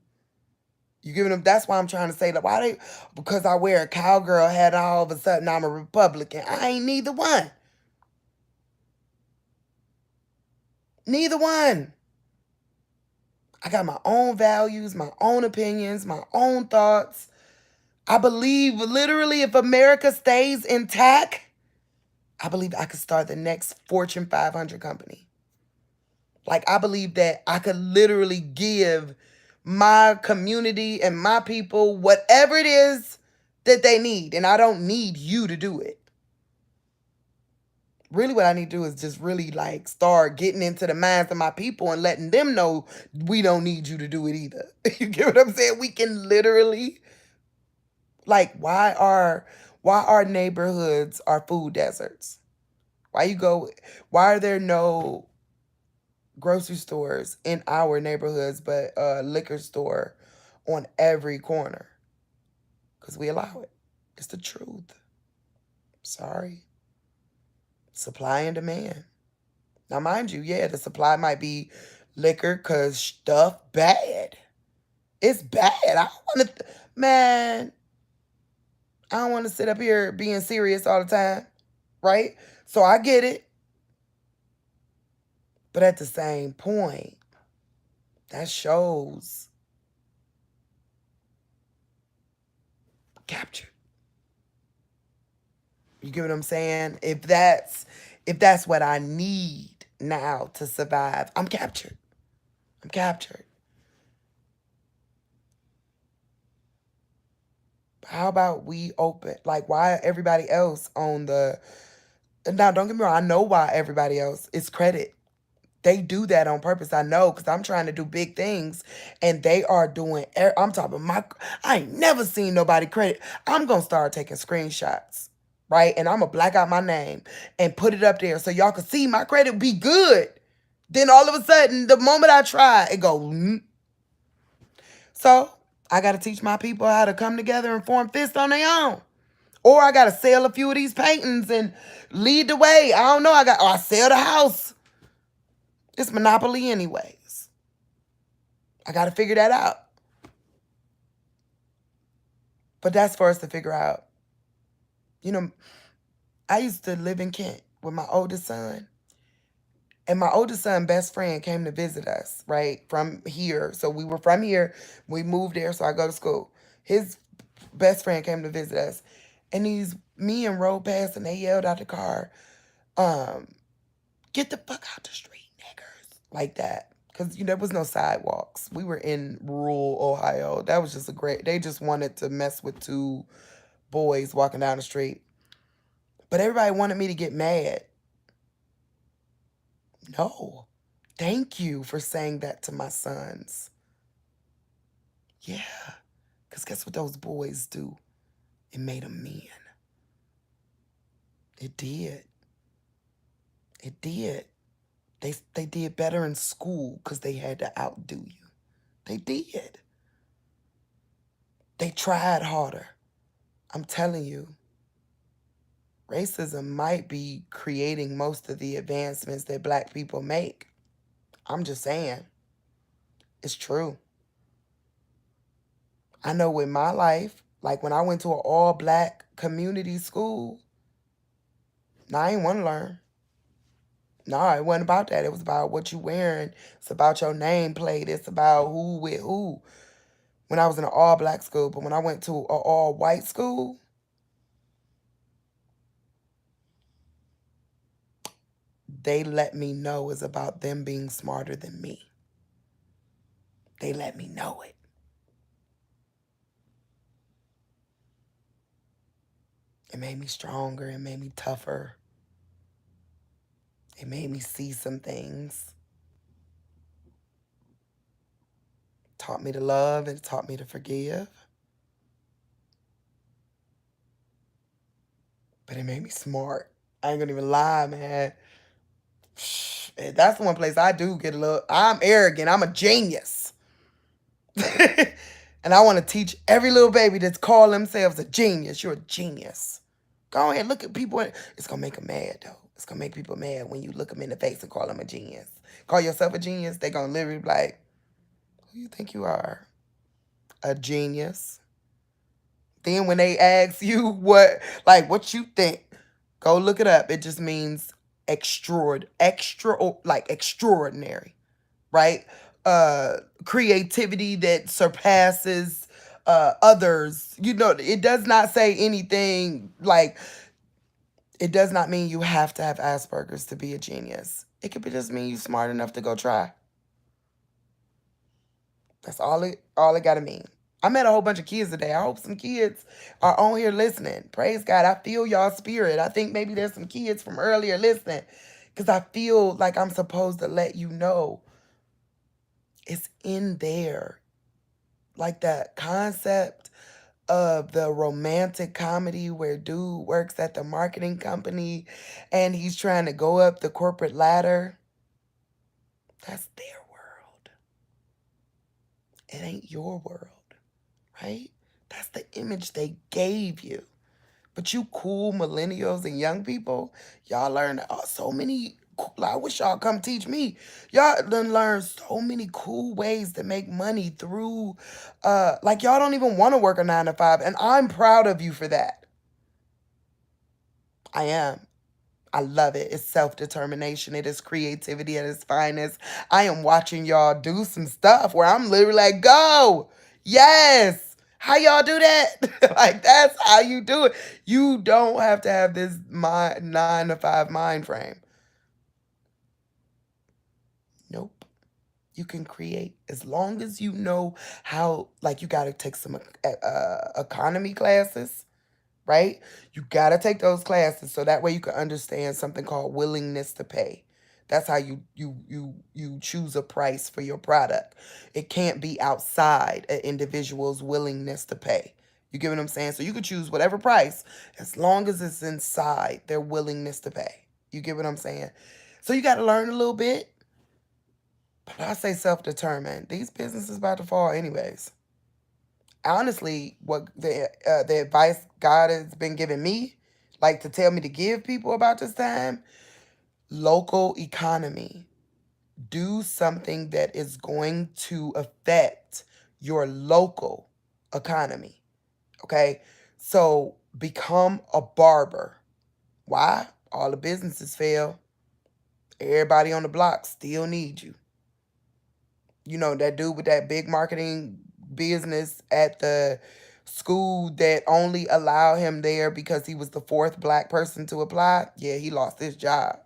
You giving them? That's why I'm trying to say that. Why they? Because I wear a cowgirl hat, all of a sudden I'm a Republican. I ain't neither one. Neither one. I got my own values, my own opinions, my own thoughts. I believe literally if America stays intact, I believe I could start the next Fortune 500 company. Like, I believe that I could literally give my community and my people whatever it is that they need. And I don't need you to do it. Really what I need to do is just really like start getting into the minds of my people and letting them know we don't need you to do it either. You get what I'm saying? We can literally, like, why are neighborhoods are food deserts? Why are there no grocery stores in our neighborhoods but a liquor store on every corner? Because we allow it. It's the truth. Sorry. Supply and demand. Now, mind you, yeah, the supply might be liquor because stuff bad. It's bad. I don't want to, man, I don't want to sit up here being serious all the time, right? So I get it. But at the same point, that shows capture. You get what I'm saying? If that's what I need now to survive, I'm captured. I'm captured. How about we open, like, why everybody else on the, now don't get me wrong, I know why everybody else is credit. They do that on purpose. I know because I'm trying to do big things and they are doing, I'm talking I ain't never seen nobody credit. I'm going to start taking screenshots, right? And I'm going to black out my name and put it up there so y'all can see my credit be good. Then all of a sudden, the moment I try, it go. So I got to teach my people how to come together and form fists on their own. Or I got to sell a few of these paintings and lead the way. I don't know. I sell the house. It's monopoly anyways. I got to figure that out. But that's for us to figure out. You know, I used to live in Kent with my oldest son. And my oldest son's best friend came to visit us, right, from here. So we were from here. We moved there, so I go to school. His best friend came to visit us. And me and rode past and they yelled out the car, get the fuck out the street, niggers. Like that. Because, there was no sidewalks. We were in rural Ohio. That was just they just wanted to mess with two boys walking down the street. But everybody wanted me to get mad. No. Thank you for saying that to my sons. Yeah. Because guess what those boys do? It made them men. It did. It did. They did better in school because they had to outdo you. They did. They tried harder. I'm telling you, racism might be creating most of the advancements that black people make. I'm just saying. It's true. I know with my life, like when I went to an all-black community school, I ain't want to learn. No, it wasn't about that. It was about what you wearing. It's about your nameplate. It's about who with who. When I was in an all-black school, but when I went to an all-white school, they let me know is about them being smarter than me. They let me know it. It made me stronger. It made me tougher. It made me see some things. Taught me to love and taught me to forgive. But it made me smart. I ain't gonna even lie, man. That's one place I do get a little. I'm arrogant. I'm a genius. And I want to teach every little baby that's call themselves a genius. You're a genius. Go ahead, look at people. It's gonna make them mad though. It's gonna make people mad when you look them in the face and call them a genius. Call yourself a genius, they gonna literally be like, "Who you think you are? A genius?" Then when they ask you what you think, go look it up. It just means extraordinary, right? Creativity that surpasses others. It does not say anything like, it does not mean you have to have Asperger's to be a genius. It could just mean you smart enough to go try. That's all it gotta mean. I met a whole bunch of kids today. I hope some kids are on here listening. Praise God. I feel y'all spirit. I think maybe there's some kids from earlier listening. Because I feel like I'm supposed to let you know it's in there. Like that concept of the romantic comedy where dude works at the marketing company and he's trying to go up the corporate ladder. That's their world. It ain't your world, right? That's the image they gave you. But you cool millennials and young people, y'all learn so many. I wish y'all come teach me. Y'all done learn so many cool ways to make money through, like y'all don't even want to work a 9 to 5, and I'm proud of you for that. I am. I love it. It's self-determination. It is creativity at its finest. I am watching y'all do some stuff where I'm literally like, go. Yes. How y'all do that? Like, that's how you do it. You don't have to have this 9 to 5 mind frame. Nope. You can create as long as you know how, like, you got to take some economy classes, right? You got to take those classes so that way you can understand something called willingness to pay. That's how you choose a price for your product. It can't be outside an individual's willingness to pay. You get what I'm saying? So you could choose whatever price as long as it's inside their willingness to pay. You get what I'm saying? So you got to learn a little bit. But I say self-determined. These businesses about to fall anyways. Honestly, what the advice God has been giving me, like to tell me to give people about this time, local economy. Do something that is going to affect your local economy. Okay? So become a barber. Why? All the businesses fail. Everybody on the block still need you. You know, that dude with that big marketing business at the school that only allowed him there because he was the fourth black person to apply. Yeah, he lost his job.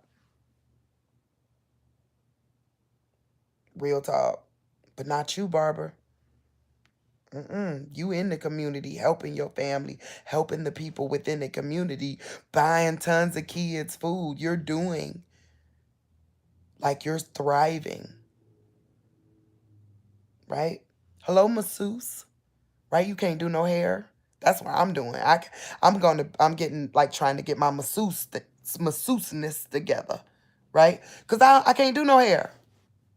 Real talk. But not you, Barbara. You in the community, helping your family, helping the people within the community, buying tons of kids food. You're doing, like, you're thriving, right? Hello, masseuse, right? You can't do no hair. That's what I'm doing. I'm getting, like, trying to get my masseuseness together, right? Because I can't do no hair,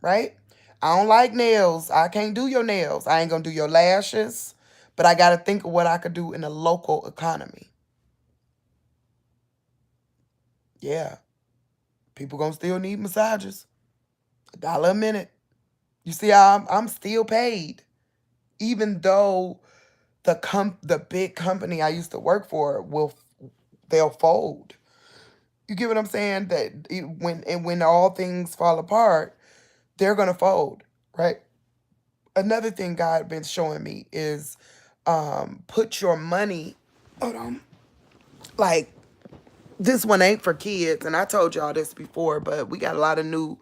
right? I don't like nails. I can't do your nails. I ain't gonna do your lashes. But I gotta think of what I could do in a local economy. Yeah. People gonna still need massages. $1 a minute. You see how I'm still paid. Even though the big company I used to work for they'll fold. You get what I'm saying? When all things fall apart, they're gonna fold, right? Another thing God been showing me is put your money, hold on, like This one ain't for kids, and I told y'all this before, but we got a lot of new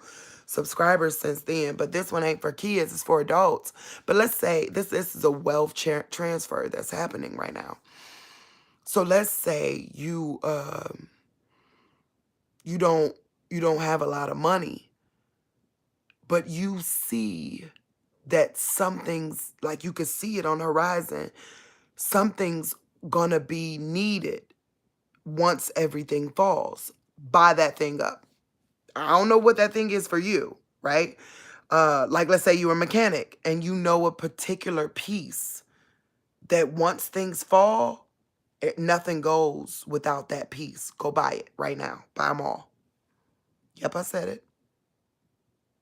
subscribers since then. But this one ain't for kids, it's for adults. But let's say this is a wealth transfer that's happening right now. So let's say you don't have a lot of money, but you see that something's, like, you could see it on the horizon. Something's gonna be needed once everything falls. Buy that thing up. I don't know what that thing is for you, right? Like, let's say you're a mechanic and you know a particular piece that once things fall, nothing goes without that piece. Go buy it right now. Buy them all. Yep, I said it.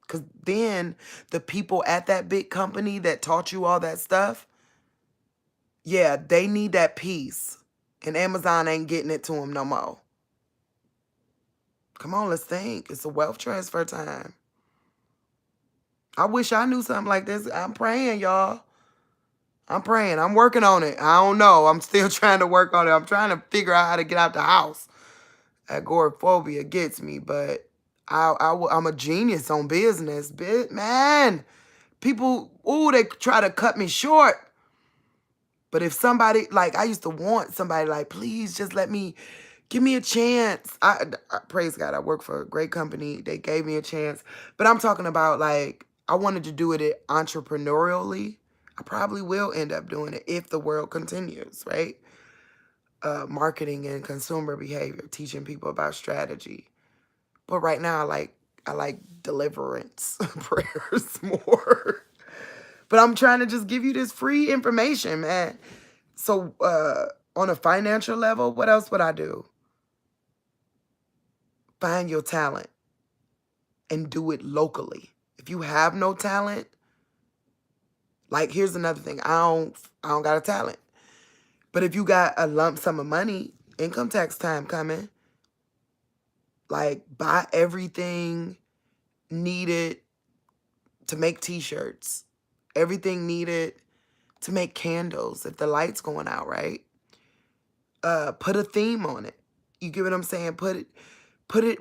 Because then the people at that big company that taught you all that stuff, yeah, they need that piece. And Amazon ain't getting it to them no more. Come on, let's think. It's a wealth transfer time. I wish I knew something like this. I'm praying, y'all. I'm praying. I'm working on it. I don't know. I'm still trying to work on it. I'm trying to figure out how to get out the house. Agoraphobia gets me, but I'm a genius on business. Man, people, ooh, they try to cut me short. But if somebody, like, I used to want somebody like, please just give me a chance. I praise God, I work for a great company. They gave me a chance. But I'm talking about, like, I wanted to do it entrepreneurially. I probably will end up doing it if the world continues, right? Marketing and consumer behavior, teaching people about strategy. But right now, I like deliverance prayers more. But I'm trying to just give you this free information, man. So on a financial level, what else would I do? Find your talent and do it locally. If you have no talent, like, here's another thing. I don't got a talent. But if you got a lump sum of money, income tax time coming, like, buy everything needed to make t-shirts. Everything needed to make candles if the light's going out, right? Put a theme on it. You get what I'm saying?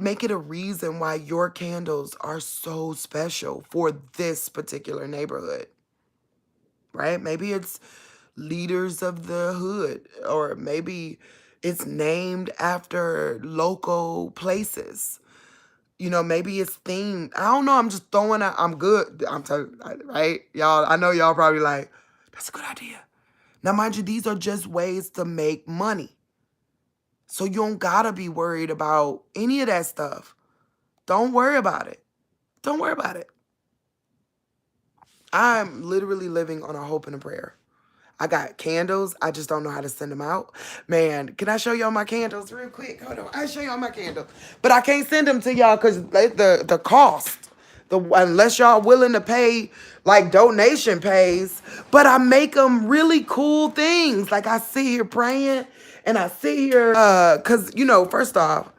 Make it a reason why your candles are so special for this particular neighborhood, right? Maybe it's leaders of the hood, or maybe it's named after local places. You know, maybe it's themed. I don't know. I'm just throwing out. I'm good. I'm telling you, right? Y'all, I know y'all probably like, that's a good idea. Now, mind you, these are just ways to make money. So you don't gotta be worried about any of that stuff. Don't worry about it. Don't worry about it. I'm literally living on a hope and a prayer. I got candles. I just don't know how to send them out. Man, can I show y'all my candles real quick? Hold on. I'll show y'all my candles. But I can't send them to y'all because the cost. Unless y'all willing to pay, like, donation pays. But I make them really cool things. Like, I sit here praying and I sit here, because, first off,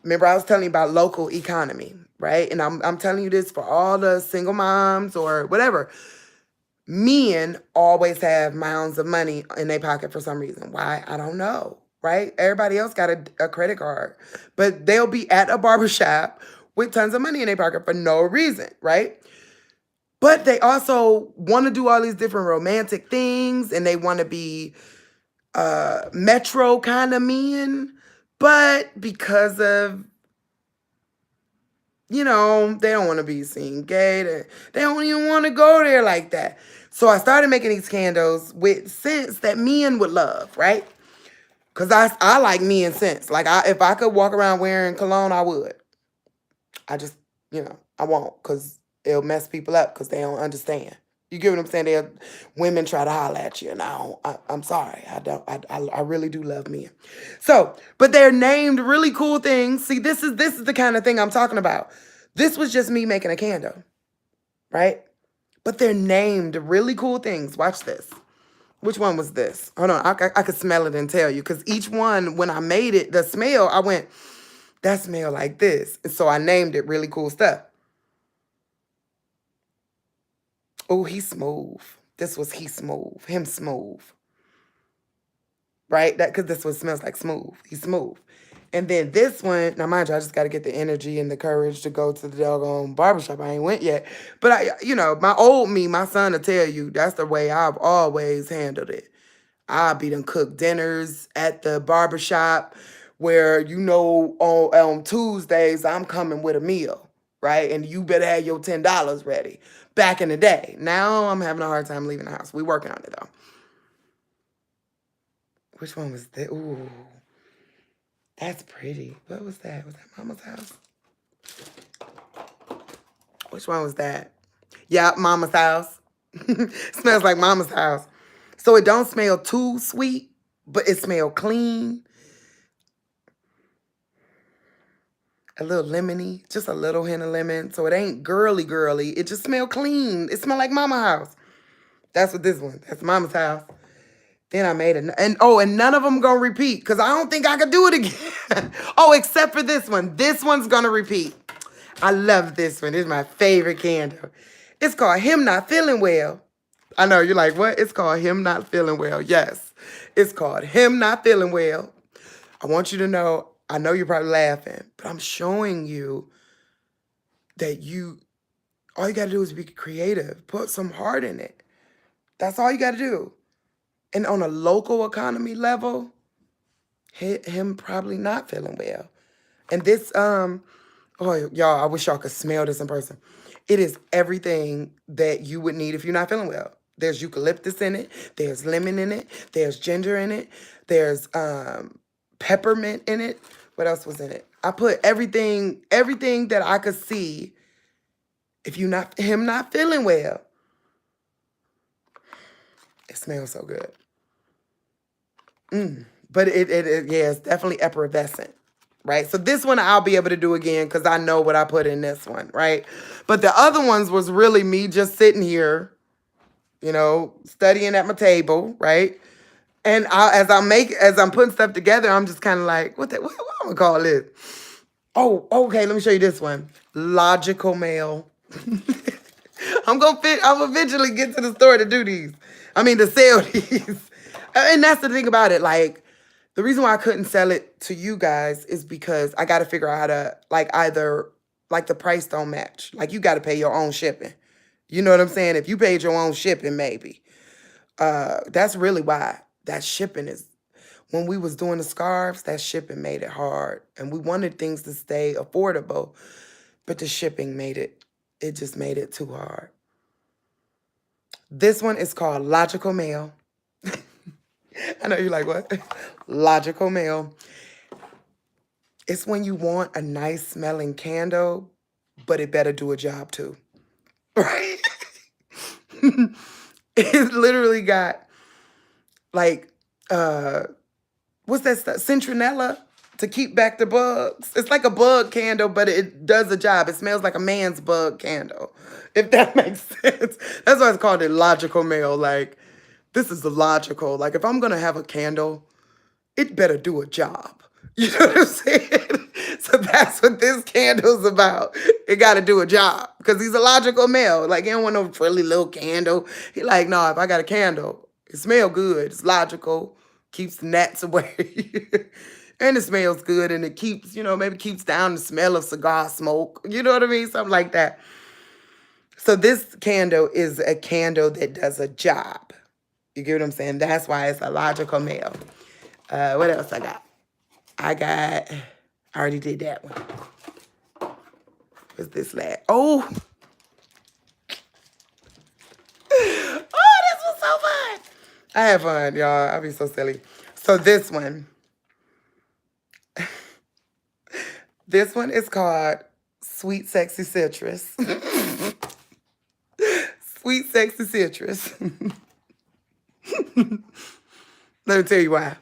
remember I was telling you about local economy, right? And I'm telling you this for all the single moms or whatever. Men always have mounds of money in their pocket for some reason. Why? I don't know, right? Everybody else got a credit card, but they'll be at a barbershop with tons of money in their pocket for no reason, right? But they also want to do all these different romantic things, and they want to be metro kind of men, but because of, they don't want to be seen gay. They don't even want to go there like that. So I started making these candles with scents that men would love, right? Because I like men scents. Like, if I could walk around wearing cologne, I would. I just, I won't, because it'll mess people up because they don't understand. You get what I'm saying? Women try to holler at you, and I'm sorry. I really do love men. So, but they're named really cool things. See, this is the kind of thing I'm talking about. This was just me making a candle, right? But they're named really cool things. Watch this. Which one was this? Hold on. I could smell it and tell you. Because each one, when I made it, the smell, I went, that smell like this. And so I named it really cool stuff. Oh, he's smooth. This was he smooth. Him smooth. right? That because this one smells like smooth. He's smooth. And then this one, now mind you, I just got to get the energy and the courage to go to the doggone barbershop. I ain't went yet. But my old me, my son will tell you, that's the way I've always handled it. I'll be done cook dinners at the barbershop where, on Tuesdays, I'm coming with a meal, right? And you better have your $10 ready. Back in the day. Now I'm having a hard time leaving the house. We working on it, though. Which one was that? Ooh, that's pretty. What was that? Was that Mama's house? Which one was that? Yeah, Mama's house. Smells like Mama's house. So it don't smell too sweet, but it smell clean. A little lemony, just a little hint of lemon. So it ain't girly. It just smell clean. It smell like Mama's house. That's what this one. That's Mama's house. Then I made it. And none of them gonna repeat because I don't think I could do it again. Oh, except for this one. This one's gonna repeat. I love this one. This is my favorite candle. It's called Him Not Feeling Well. I know, you're like, what? It's called Him Not Feeling Well. Yes, it's called Him Not Feeling Well. I want you to know, I know you're probably laughing, but I'm showing you that all you got to do is be creative. Put some heart in it. That's all you got to do. And on a local economy level, him probably not feeling well. And this, oh, y'all, I wish y'all could smell this in person. It is everything that you would need if you're not feeling well. There's eucalyptus in it. There's lemon in it. There's ginger in it. There's peppermint in it. What else was in it? I put everything that I could see if him not feeling well. It smells so good. But it's definitely effervescent, right? So this one I'll be able to do again because I know what I put in this one, right? But the other ones was really me just sitting here, studying at my table, right? And as I'm putting stuff together, I'm just kind of like, what I'm gonna call this? Oh, okay, let me show you this one. Logical Mail. I'm eventually get to the store to do these. To sell these. And that's the thing about it. Like, the reason why I couldn't sell it to you guys is because I got to figure out how to, either, the price don't match. Like, you got to pay your own shipping. You know what I'm saying? If you paid your own shipping, maybe. That's really why. That shipping is, when we was doing the scarves, that shipping made it hard. And we wanted things to stay affordable, but the shipping it just made it too hard. This one is called Logical Mail. I know you're like, what? Logical Mail. It's when you want a nice smelling candle, but it better do a job too. Right? It's literally got what's that stuff? Citronella to keep back the bugs. It's like a bug candle, but it does a job. It smells like a man's bug candle, if that makes sense. That's why it's called it Logical Mail. Like, this is the logical. Like, if I'm going to have a candle, it better do a job. You know what I'm saying? So that's what this candle's about. It got to do a job because he's a logical male. Like, he don't want no frilly little candle. He like, no, if I got a candle, it smell good. It's logical. Keeps the gnats away. And it smells good. And it keeps, maybe keeps down the smell of cigar smoke. You know what I mean? Something like that. So this candle is a candle that does a job. You get what I'm saying? That's why it's a logical male. What else I got? I already did that one. What's this last? Oh, this was so fun. I have fun, y'all. I'll be so silly. So this one is called Sweet Sexy Citrus. Sweet Sexy Citrus. Let me tell you why.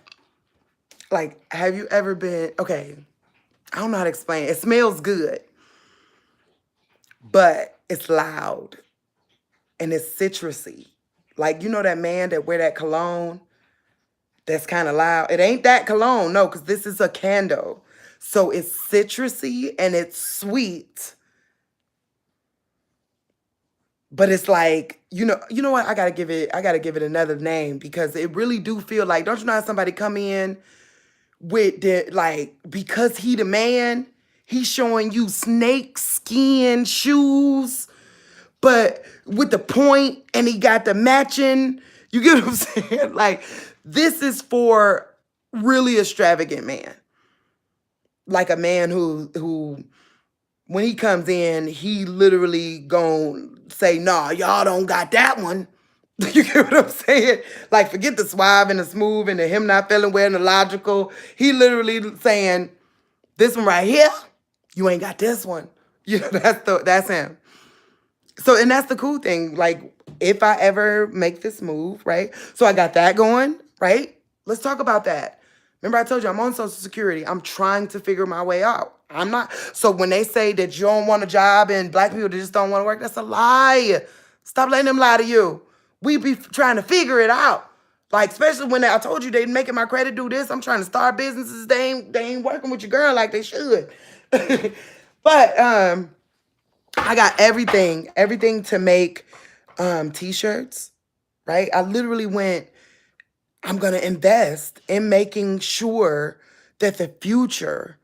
Like, have you ever been, okay, I don't know how to explain it. It smells good, but it's loud and it's citrusy. Like, that man that wear that cologne that's kind of loud? It ain't that cologne, no, because this is a candle. So it's citrusy and it's sweet. But it's like, you know what? I gotta give it another name because it really do feel like, don't you know how somebody come in with the, like, because he the man, he's showing you snake skin shoes, but with the point, and he got the matching. You get what I'm saying? Like, this is for really extravagant man. Like a man who when he comes in, he literally gon' say, nah, y'all don't got that one. You get what I'm saying? Like, forget the suave and the smooth and the him not feeling well and the logical. He literally saying, this one right here, you ain't got this one. You know, that's him. So, and that's the cool thing. Like, if I ever make this move, right? So I got that going, right? Let's talk about that. Remember, I told you I'm on Social Security. I'm trying to figure my way out. I'm not. So when they say that you don't want a job and black people just don't want to work, that's a lie. Stop letting them lie to you. We be trying to figure it out. Like, especially when I told you they making my credit do this. I'm trying to start businesses. They ain't working with your girl like they should. But I got everything to make t-shirts, right? I literally went, I'm gonna invest in making sure that the future,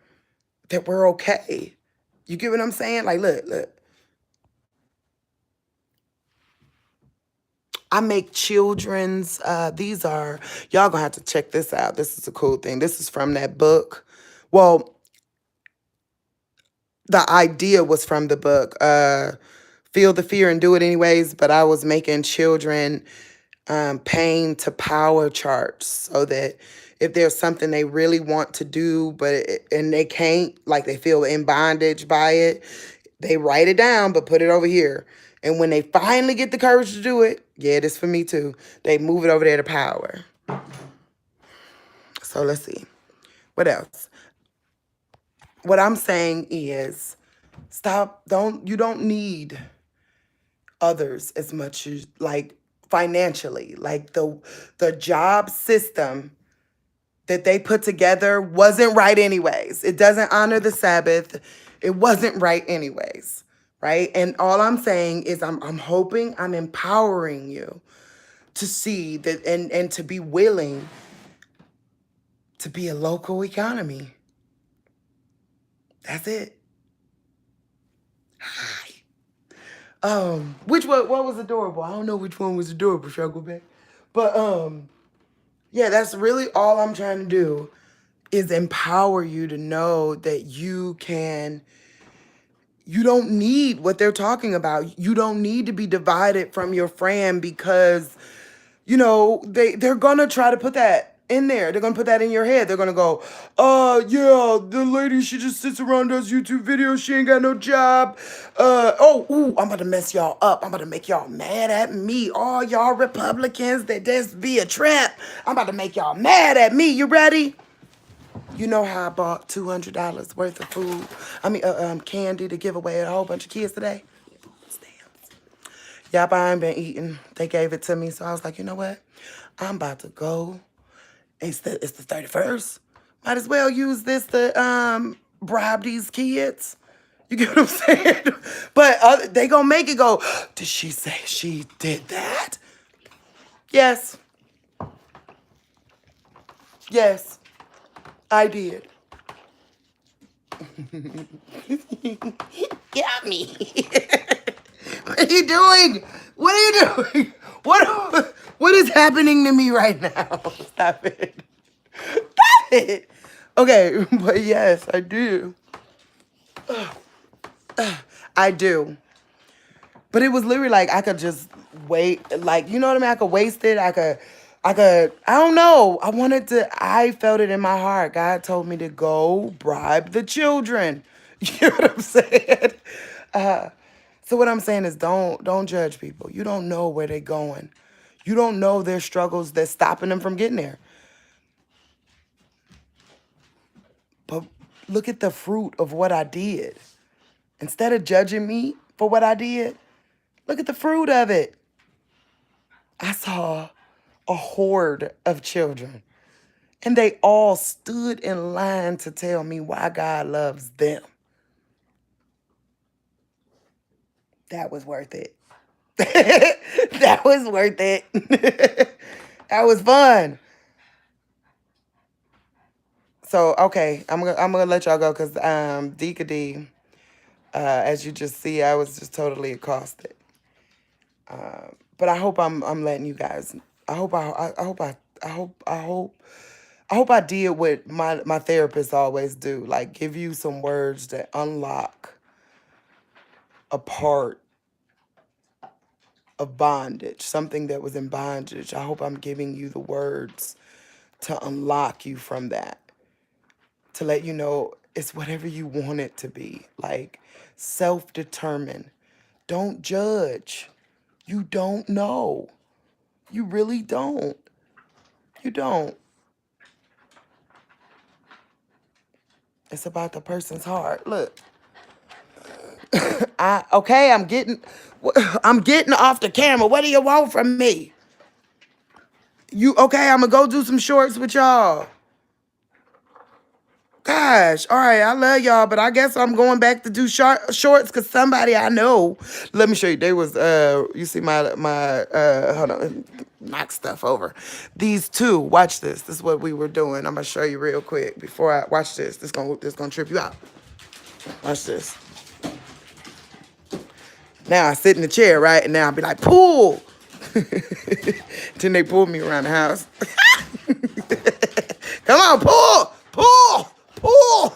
that we're okay. You get what I'm saying? Like, look. I make children's, these are, y'all gonna have to check this out. This is a cool thing. This is from that book. Well, the idea was from the book, Feel the Fear and Do It Anyways, but I was making children pain to power charts so that if there's something they really want to do, and they can't, like they feel in bondage by it, they write it down, but put it over here. And when they finally get the courage to do it, yeah, this for me too, they move it over there to power. So let's see. What else? What I'm saying is you don't need others as much as, like, financially. Like, the job system that they put together wasn't right anyways. It doesn't honor the Sabbath. It wasn't right anyways, right? And all I'm saying is I'm hoping I'm empowering you to see that, and to be willing to be a local economy. That's it. Hi. Which one, what was adorable? I don't know which one was adorable, Struggle Back. But yeah, that's really all I'm trying to do, is empower you to know that you don't need what they're talking about. You don't need to be divided from your friend because, they're gonna try to put that in there. They're gonna put that in your head. They're gonna go, yeah, the lady, she just sits around, does YouTube videos, she ain't got no job. I'm about to mess y'all up. I'm about to make y'all mad at me. All y'all Republicans that just be a trap. I'm about to make y'all mad at me. You ready? You know how I bought $200 worth of food? Candy to give away to a whole bunch of kids today? Stamps. Yep, I ain't been eating. They gave it to me, so I was like, you know what? I'm about to go. It's the 31st. Might as well use this to bribe these kids. You get what I'm saying? But they gonna make it go, did she say she did that? Yes. Yes, I did. Got me. What are you doing? What are you doing? What is happening to me right now? Stop it. Stop it. Okay, but yes, I do. I do. But it was literally like I could just wait, like, you know what I mean? I could waste it. I don't know. I felt it in my heart. God told me to go bribe the children. You know what I'm saying? So what I'm saying is don't judge people. You don't know where they're going. You don't know their struggles that's stopping them from getting there. But look at the fruit of what I did. Instead of judging me for what I did, look at the fruit of it. I saw a horde of children, and they all stood in line to tell me why God loves them. That was worth it. That was worth it. That was fun. So okay, I'm gonna let y'all go because Dika D, as you just see, I was just totally accosted. But I hope I'm letting you guys. I hope I did what my therapist always do, like give you some words that unlock a part of bondage, something that was in bondage. I hope I'm giving you the words to unlock you from that, to let you know it's whatever you want it to be. Like, self-determine. Don't judge. You don't know. You really don't. You don't. It's about the person's heart. Look, I'm getting off the camera. What do you want from me? You okay? I'm gonna go do some shorts with y'all. Gosh, all right, I love y'all, but I guess I'm going back to do shorts because somebody I know. Let me show you. They was you see my hold on, knock stuff over. These two, watch this. This is what we were doing. I'm gonna show you real quick before I watch this. This gonna trip you out. Watch this. Now I sit in the chair, right? And now I'll be like, pull. Then they pull me around the house. Come on, pull, pull, pull.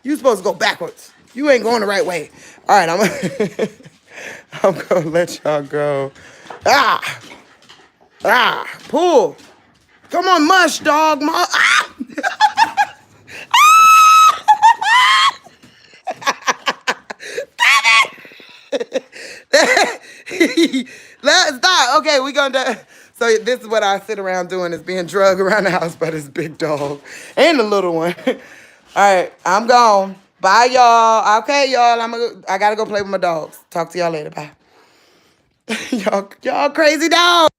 You supposed to go backwards. You ain't going the right way. All right, I'm gonna let y'all go. Ah, pull. Come on, mush, dog. Ah. Let's stop. Okay, we gonna do. So this is what I sit around doing, is being drugged around the house by this big dog and the little one. All right, I'm gone. Bye, y'all. Okay, y'all. I gotta go play with my dogs. Talk to y'all later. Bye. Y'all crazy dogs.